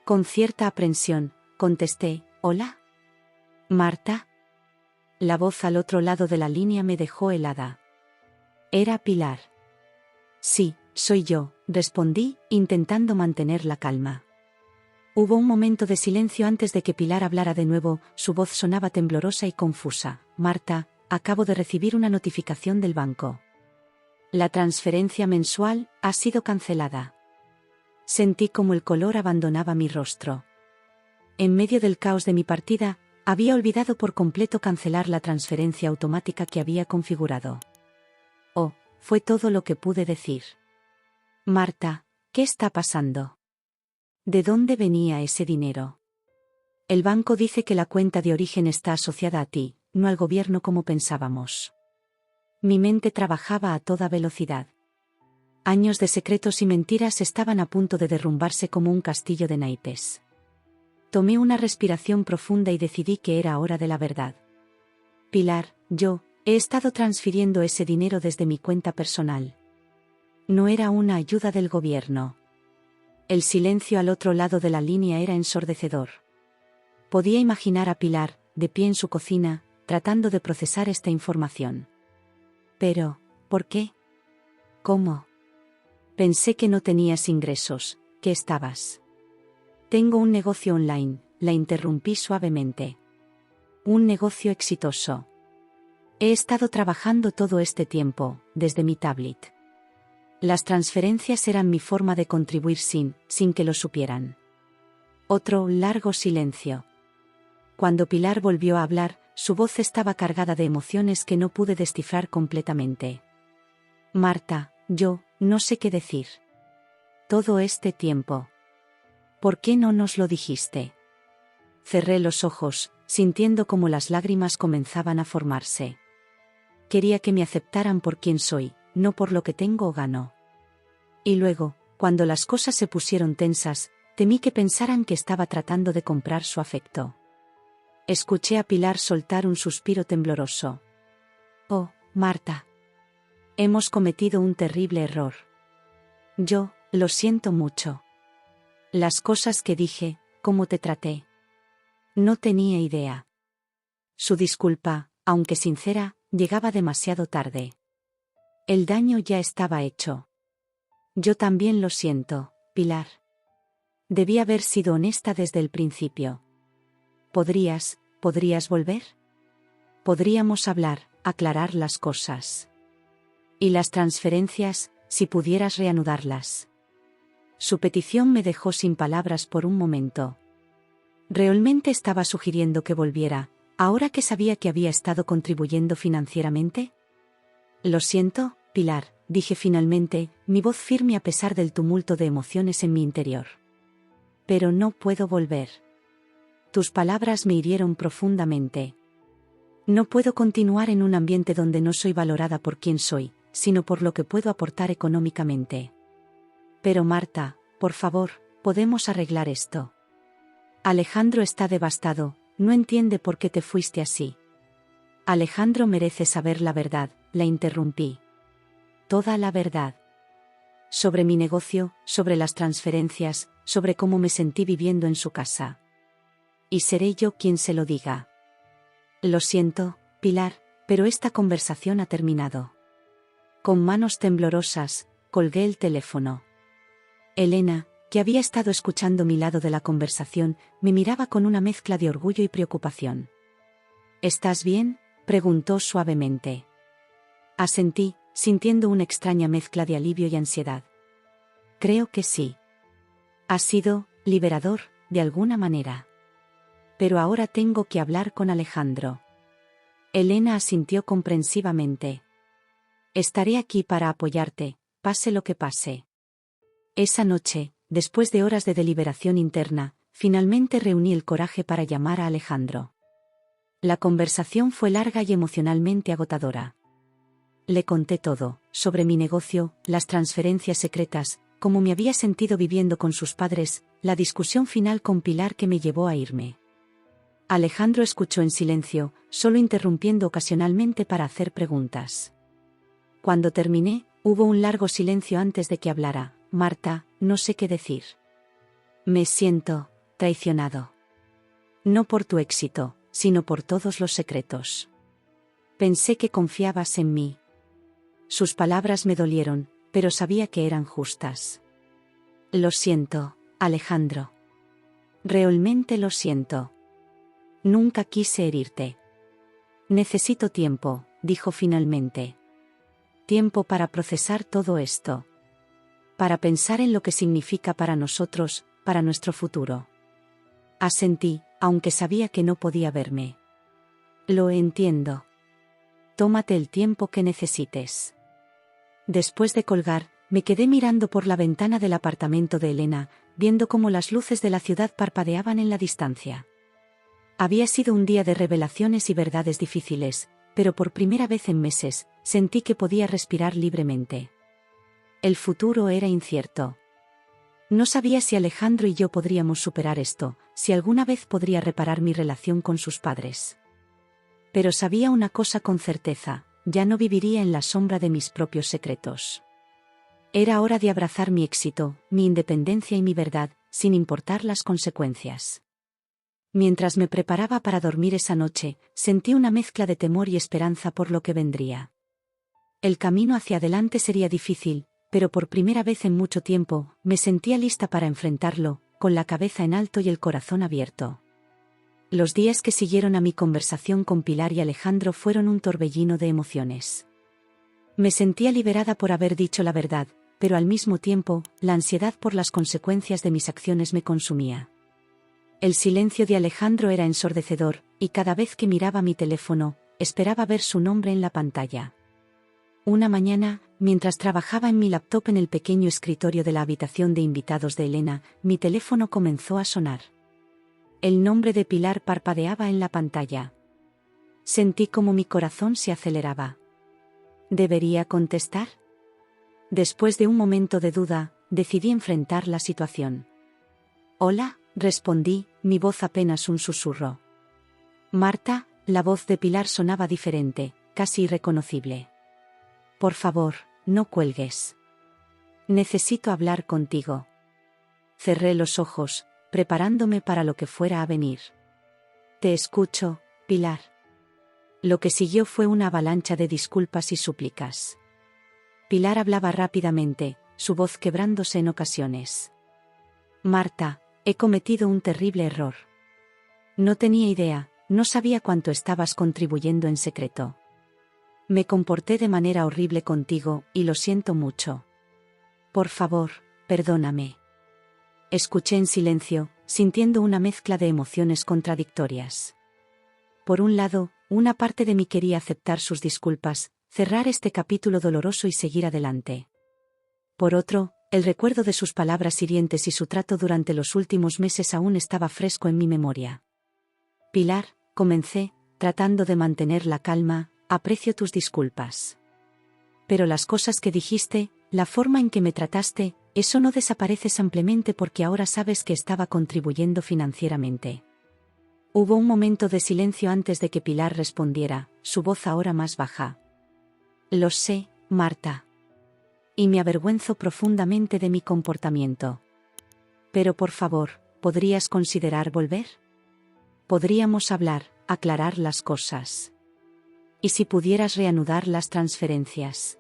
Con cierta aprensión, contesté, «¿Hola? ¿Marta?» La voz al otro lado de la línea me dejó helada. Era Pilar. «Sí, soy yo», respondí, intentando mantener la calma. Hubo un momento de silencio antes de que Pilar hablara de nuevo. Su voz sonaba temblorosa y confusa. «Marta, acabo de recibir una notificación del banco. La transferencia mensual ha sido cancelada». Sentí como el color abandonaba mi rostro. En medio del caos de mi partida, había olvidado por completo cancelar la transferencia automática que había configurado. Oh, fue todo lo que pude decir. «Marta, ¿qué está pasando? ¿De dónde venía ese dinero?» «El banco dice que la cuenta de origen está asociada a ti, no al gobierno como pensábamos». Mi mente trabajaba a toda velocidad. Años de secretos y mentiras estaban a punto de derrumbarse como un castillo de naipes. Tomé una respiración profunda y decidí que era hora de la verdad. «Pilar, yo he estado transfiriendo ese dinero desde mi cuenta personal. No era una ayuda del gobierno». El silencio al otro lado de la línea era ensordecedor. Podía imaginar a Pilar, de pie en su cocina, tratando de procesar esta información. «Pero, ¿por qué? ¿Cómo? Pensé que no tenías ingresos, que estabas...» «Tengo un negocio online», la interrumpí suavemente. «Un negocio exitoso. He estado trabajando todo este tiempo, desde mi tablet. Las transferencias eran mi forma de contribuir sin que lo supieran». Otro largo silencio. Cuando Pilar volvió a hablar, su voz estaba cargada de emociones que no pude descifrar completamente. «Marta, yo no sé qué decir. Todo este tiempo. ¿Por qué no nos lo dijiste?» Cerré los ojos, sintiendo cómo las lágrimas comenzaban a formarse. Quería que me aceptaran por quien soy, no por lo que tengo o gano. Y luego, cuando las cosas se pusieron tensas, temí que pensaran que estaba tratando de comprar su afecto. Escuché a Pilar soltar un suspiro tembloroso. «Oh, Marta. Hemos cometido un terrible error. Yo, lo siento mucho. Las cosas que dije, cómo te traté. No tenía idea». Su disculpa, aunque sincera, llegaba demasiado tarde. El daño ya estaba hecho. «Yo también lo siento, Pilar. Debí haber sido honesta desde el principio. ¿Podrías volver? Podríamos hablar, aclarar las cosas. Y las transferencias, si pudieras reanudarlas». Su petición me dejó sin palabras por un momento. ¿Realmente estaba sugiriendo que volviera, ahora que sabía que había estado contribuyendo financieramente? «Lo siento, Pilar», dije finalmente, mi voz firme a pesar del tumulto de emociones en mi interior. «Pero no puedo volver. Tus palabras me hirieron profundamente. No puedo continuar en un ambiente donde no soy valorada por quien soy, sino por lo que puedo aportar económicamente. Pero Marta, por favor, podemos arreglar esto. Alejandro está devastado, no entiende por qué te fuiste así». «Alejandro merece saber la verdad», la interrumpí. «Toda la verdad. Sobre mi negocio, sobre las transferencias, sobre cómo me sentí viviendo en su casa. Y seré yo quien se lo diga». «Lo siento, Pilar, pero esta conversación ha terminado». Con manos temblorosas, colgué el teléfono. Elena, que había estado escuchando mi lado de la conversación, me miraba con una mezcla de orgullo y preocupación. «¿Estás bien?», preguntó suavemente. Asentí, sintiendo una extraña mezcla de alivio y ansiedad. «Creo que sí. Ha sido liberador, de alguna manera. Pero ahora tengo que hablar con Alejandro. Elena asintió comprensivamente. Estaré aquí para apoyarte, pase lo que pase. Esa noche, después de horas de deliberación interna, finalmente reuní el coraje para llamar a Alejandro. La conversación fue larga y emocionalmente agotadora. Le conté todo, sobre mi negocio, las transferencias secretas, cómo me había sentido viviendo con sus padres, la discusión final con Pilar que me llevó a irme. Alejandro escuchó en silencio, solo interrumpiendo ocasionalmente para hacer preguntas. Cuando terminé, hubo un largo silencio antes de que hablara. Marta, no sé qué decir. Me siento traicionado. No por tu éxito, sino por todos los secretos. Pensé que confiabas en mí. Sus palabras me dolieron, pero sabía que eran justas. Lo siento, Alejandro. Realmente lo siento. Nunca quise herirte. Necesito tiempo, dijo finalmente. Tiempo para procesar todo esto. Para pensar en lo que significa para nosotros, para nuestro futuro. Asentí, aunque sabía que no podía verme. Lo entiendo. Tómate el tiempo que necesites. Después de colgar, me quedé mirando por la ventana del apartamento de Elena, viendo cómo las luces de la ciudad parpadeaban en la distancia. Había sido un día de revelaciones y verdades difíciles, pero por primera vez en meses, sentí que podía respirar libremente. El futuro era incierto. No sabía si Alejandro y yo podríamos superar esto, si alguna vez podría reparar mi relación con sus padres. Pero sabía una cosa con certeza, ya no viviría en la sombra de mis propios secretos. Era hora de abrazar mi éxito, mi independencia y mi verdad, sin importar las consecuencias. Mientras me preparaba para dormir esa noche, sentí una mezcla de temor y esperanza por lo que vendría. El camino hacia adelante sería difícil, pero por primera vez en mucho tiempo, me sentía lista para enfrentarlo, con la cabeza en alto y el corazón abierto. Los días que siguieron a mi conversación con Pilar y Alejandro fueron un torbellino de emociones. Me sentía liberada por haber dicho la verdad, pero al mismo tiempo, la ansiedad por las consecuencias de mis acciones me consumía. El silencio de Alejandro era ensordecedor, y cada vez que miraba mi teléfono, esperaba ver su nombre en la pantalla. Una mañana, mientras trabajaba en mi laptop en el pequeño escritorio de la habitación de invitados de Elena, mi teléfono comenzó a sonar. El nombre de Pilar parpadeaba en la pantalla. Sentí como mi corazón se aceleraba. ¿Debería contestar? Después de un momento de duda, decidí enfrentar la situación. Hola, respondí, mi voz apenas un susurro. Marta, la voz de Pilar sonaba diferente, casi irreconocible. Por favor, no cuelgues. Necesito hablar contigo. Cerré los ojos, preparándome para lo que fuera a venir. Te escucho, Pilar. Lo que siguió fue una avalancha de disculpas y súplicas. Pilar hablaba rápidamente, su voz quebrándose en ocasiones. Marta, he cometido un terrible error. No tenía idea, no sabía cuánto estabas contribuyendo en secreto. Me comporté de manera horrible contigo, y lo siento mucho. Por favor, perdóname. Escuché en silencio, sintiendo una mezcla de emociones contradictorias. Por un lado, una parte de mí quería aceptar sus disculpas, cerrar este capítulo doloroso y seguir adelante. Por otro, el recuerdo de sus palabras hirientes y su trato durante los últimos meses aún estaba fresco en mi memoria. Pilar, comencé, tratando de mantener la calma, aprecio tus disculpas. Pero las cosas que dijiste, la forma en que me trataste, eso no desaparece simplemente porque ahora sabes que estaba contribuyendo financieramente. Hubo un momento de silencio antes de que Pilar respondiera, su voz ahora más baja. Lo sé, Marta. Y me avergüenzo profundamente de mi comportamiento. Pero por favor, ¿podrías considerar volver? Podríamos hablar, aclarar las cosas. ¿Y si pudieras reanudar las transferencias?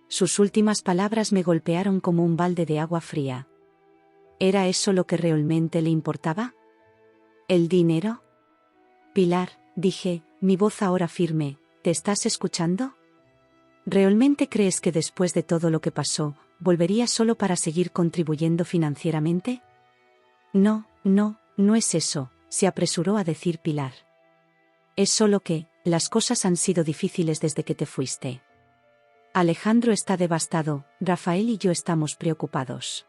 Sus últimas palabras me golpearon como un balde de agua fría. ¿Era eso lo que realmente le importaba? ¿El dinero? Pilar, dije, mi voz ahora firme, ¿te estás escuchando? ¿Realmente crees que después de todo lo que pasó, volverías solo para seguir contribuyendo financieramente? No es eso, se apresuró a decir Pilar. Es solo que, las cosas han sido difíciles desde que te fuiste. Alejandro está devastado, Rafael y yo estamos preocupados.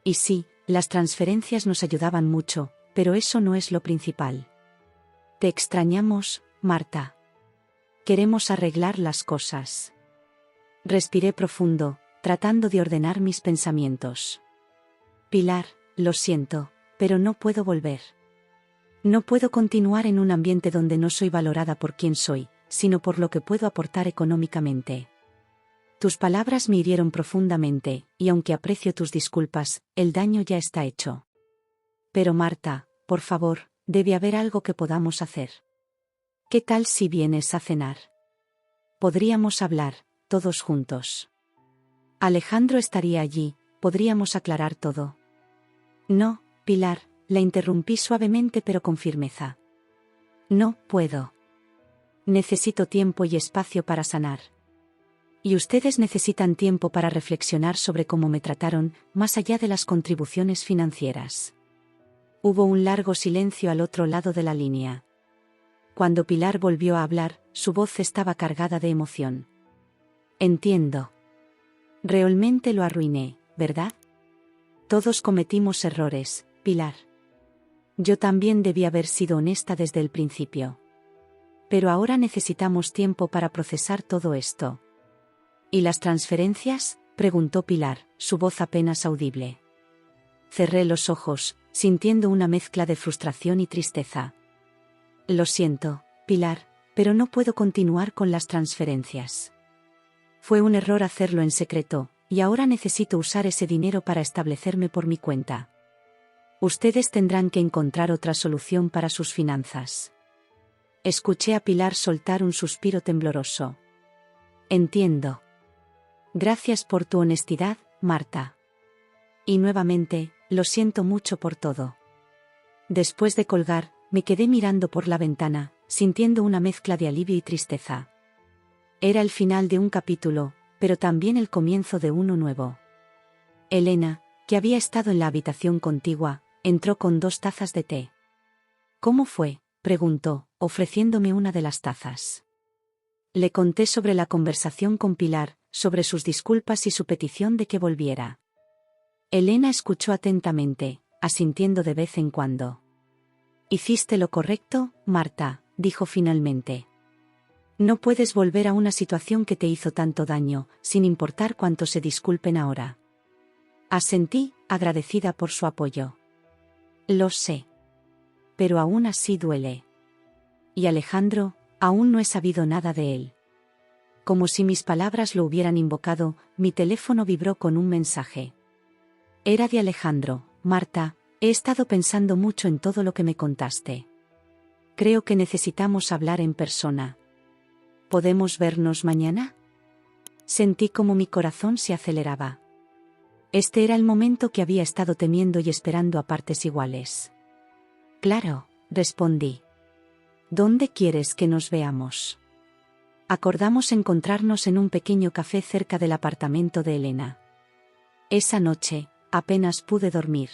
Y sí, las transferencias nos ayudaban mucho, pero eso no es lo principal. Te extrañamos, Marta. Queremos arreglar las cosas. Respiré profundo, tratando de ordenar mis pensamientos. Pilar, lo siento, pero no puedo volver. No puedo continuar en un ambiente donde no soy valorada por quien soy, sino por lo que puedo aportar económicamente. Tus palabras me hirieron profundamente, y aunque aprecio tus disculpas, el daño ya está hecho. Pero Marta, por favor, debe haber algo que podamos hacer. ¿Qué tal si vienes a cenar? Podríamos hablar, todos juntos. Alejandro estaría allí, podríamos aclarar todo. No, Pilar, la interrumpí suavemente pero con firmeza. No puedo. Necesito tiempo y espacio para sanar. Y ustedes necesitan tiempo para reflexionar sobre cómo me trataron, más allá de las contribuciones financieras. Hubo un largo silencio al otro lado de la línea. Cuando Pilar volvió a hablar, su voz estaba cargada de emoción. Entiendo. Realmente lo arruiné, ¿verdad? Todos cometimos errores, Pilar. Yo también debí haber sido honesta desde el principio. Pero ahora necesitamos tiempo para procesar todo esto. ¿Y las transferencias?, preguntó Pilar, su voz apenas audible. Cerré los ojos, sintiendo una mezcla de frustración y tristeza. Lo siento, Pilar, pero no puedo continuar con las transferencias. Fue un error hacerlo en secreto, y ahora necesito usar ese dinero para establecerme por mi cuenta. Ustedes tendrán que encontrar otra solución para sus finanzas. Escuché a Pilar soltar un suspiro tembloroso. Entiendo. Gracias por tu honestidad, Marta. Y nuevamente, lo siento mucho por todo. Después de colgar, me quedé mirando por la ventana, sintiendo una mezcla de alivio y tristeza. Era el final de un capítulo, pero también el comienzo de uno nuevo. Elena, que había estado en la habitación contigua, entró con 2 tazas de té. ¿Cómo fue?, preguntó, ofreciéndome una de las tazas. Le conté sobre la conversación con Pilar, sobre sus disculpas y su petición de que volviera. Elena escuchó atentamente, asintiendo de vez en cuando. «Hiciste lo correcto, Marta», dijo finalmente. «No puedes volver a una situación que te hizo tanto daño, sin importar cuánto se disculpen ahora». Asentí, agradecida por su apoyo. «Lo sé. Pero aún así duele. Y Alejandro, aún no he sabido nada de él». Como si mis palabras lo hubieran invocado, mi teléfono vibró con un mensaje. Era de Alejandro. «Marta, he estado pensando mucho en todo lo que me contaste. Creo que necesitamos hablar en persona. ¿Podemos vernos mañana?» Sentí como mi corazón se aceleraba. Este era el momento que había estado temiendo y esperando a partes iguales. «Claro», respondí. «¿Dónde quieres que nos veamos?» Acordamos encontrarnos en un pequeño café cerca del apartamento de Elena. Esa noche, apenas pude dormir.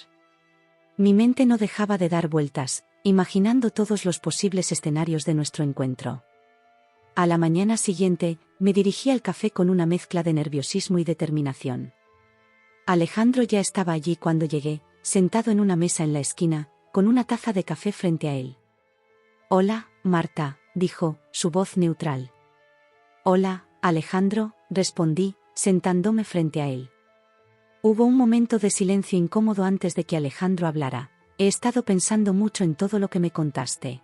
Mi mente no dejaba de dar vueltas, imaginando todos los posibles escenarios de nuestro encuentro. A la mañana siguiente, me dirigí al café con una mezcla de nerviosismo y determinación. Alejandro ya estaba allí cuando llegué, sentado en una mesa en la esquina, con una taza de café frente a él. «Hola, Marta», dijo, su voz neutral. «Hola, Alejandro», respondí, sentándome frente a él. Hubo un momento de silencio incómodo antes de que Alejandro hablara. «He estado pensando mucho en todo lo que me contaste.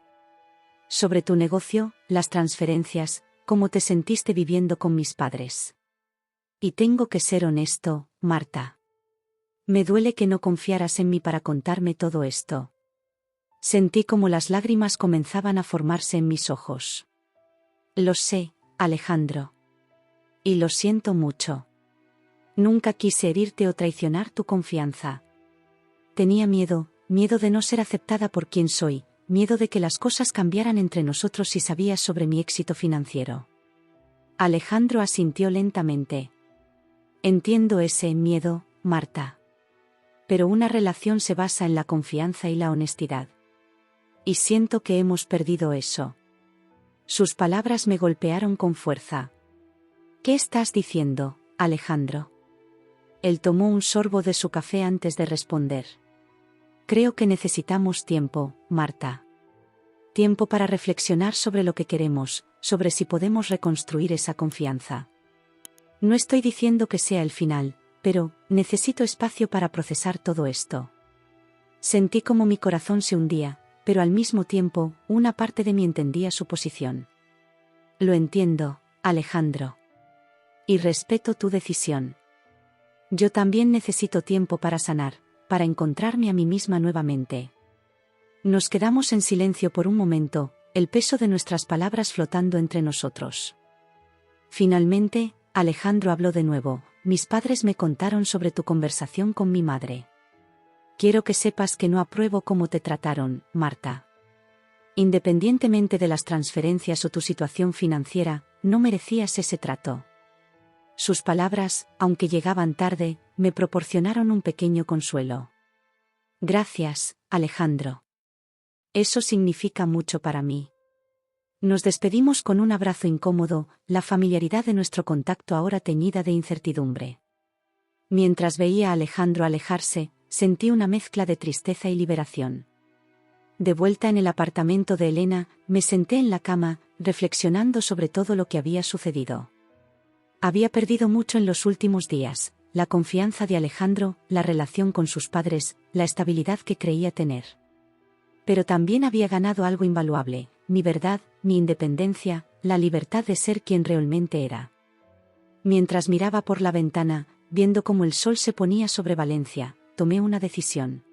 Sobre tu negocio, las transferencias, cómo te sentiste viviendo con mis padres. Y tengo que ser honesto, Marta. Me duele que no confiaras en mí para contarme todo esto». Sentí como las lágrimas comenzaban a formarse en mis ojos. «Lo sé, Alejandro. Y lo siento mucho. Nunca quise herirte o traicionar tu confianza. Tenía miedo de no ser aceptada por quien soy, miedo de que las cosas cambiaran entre nosotros si sabías sobre mi éxito financiero». Alejandro asintió lentamente. «Entiendo ese miedo, Marta. Pero una relación se basa en la confianza y la honestidad. Y siento que hemos perdido eso. Sus palabras me golpearon con fuerza. ¿Qué estás diciendo, Alejandro? Él tomó un sorbo de su café antes de responder. Creo que necesitamos tiempo, Marta. Tiempo para reflexionar sobre lo que queremos, sobre si podemos reconstruir esa confianza. No estoy diciendo que sea el final, pero necesito espacio para procesar todo esto. Sentí como mi corazón se hundía, pero al mismo tiempo, una parte de mí entendía su posición. Lo entiendo, Alejandro. Y respeto tu decisión. Yo también necesito tiempo para sanar, para encontrarme a mí misma nuevamente. Nos quedamos en silencio por un momento, el peso de nuestras palabras flotando entre nosotros. Finalmente, Alejandro habló de nuevo. Mis padres me contaron sobre tu conversación con mi madre. Quiero que sepas que no apruebo cómo te trataron, Marta. Independientemente de las transferencias o tu situación financiera, no merecías ese trato. Sus palabras, aunque llegaban tarde, me proporcionaron un pequeño consuelo. Gracias, Alejandro. Eso significa mucho para mí. Nos despedimos con un abrazo incómodo, la familiaridad de nuestro contacto ahora teñida de incertidumbre. Mientras veía a Alejandro alejarse, sentí una mezcla de tristeza y liberación. De vuelta en el apartamento de Elena, me senté en la cama, reflexionando sobre todo lo que había sucedido. Había perdido mucho en los últimos días, la confianza de Alejandro, la relación con sus padres, la estabilidad que creía tener. Pero también había ganado algo invaluable, mi verdad, mi independencia, la libertad de ser quien realmente era. Mientras miraba por la ventana, viendo cómo el sol se ponía sobre Valencia, tomé una decisión.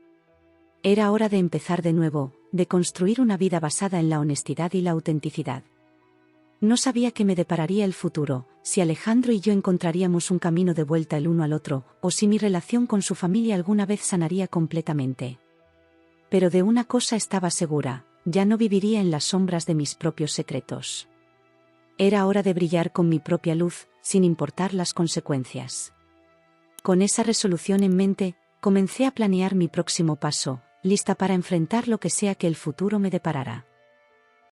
Era hora de empezar de nuevo, de construir una vida basada en la honestidad y la autenticidad. No sabía qué me depararía el futuro, si Alejandro y yo encontraríamos un camino de vuelta el uno al otro, o si mi relación con su familia alguna vez sanaría completamente. Pero de una cosa estaba segura, ya no viviría en las sombras de mis propios secretos. Era hora de brillar con mi propia luz, sin importar las consecuencias. Con esa resolución en mente, comencé a planear mi próximo paso, lista para enfrentar lo que sea que el futuro me deparara.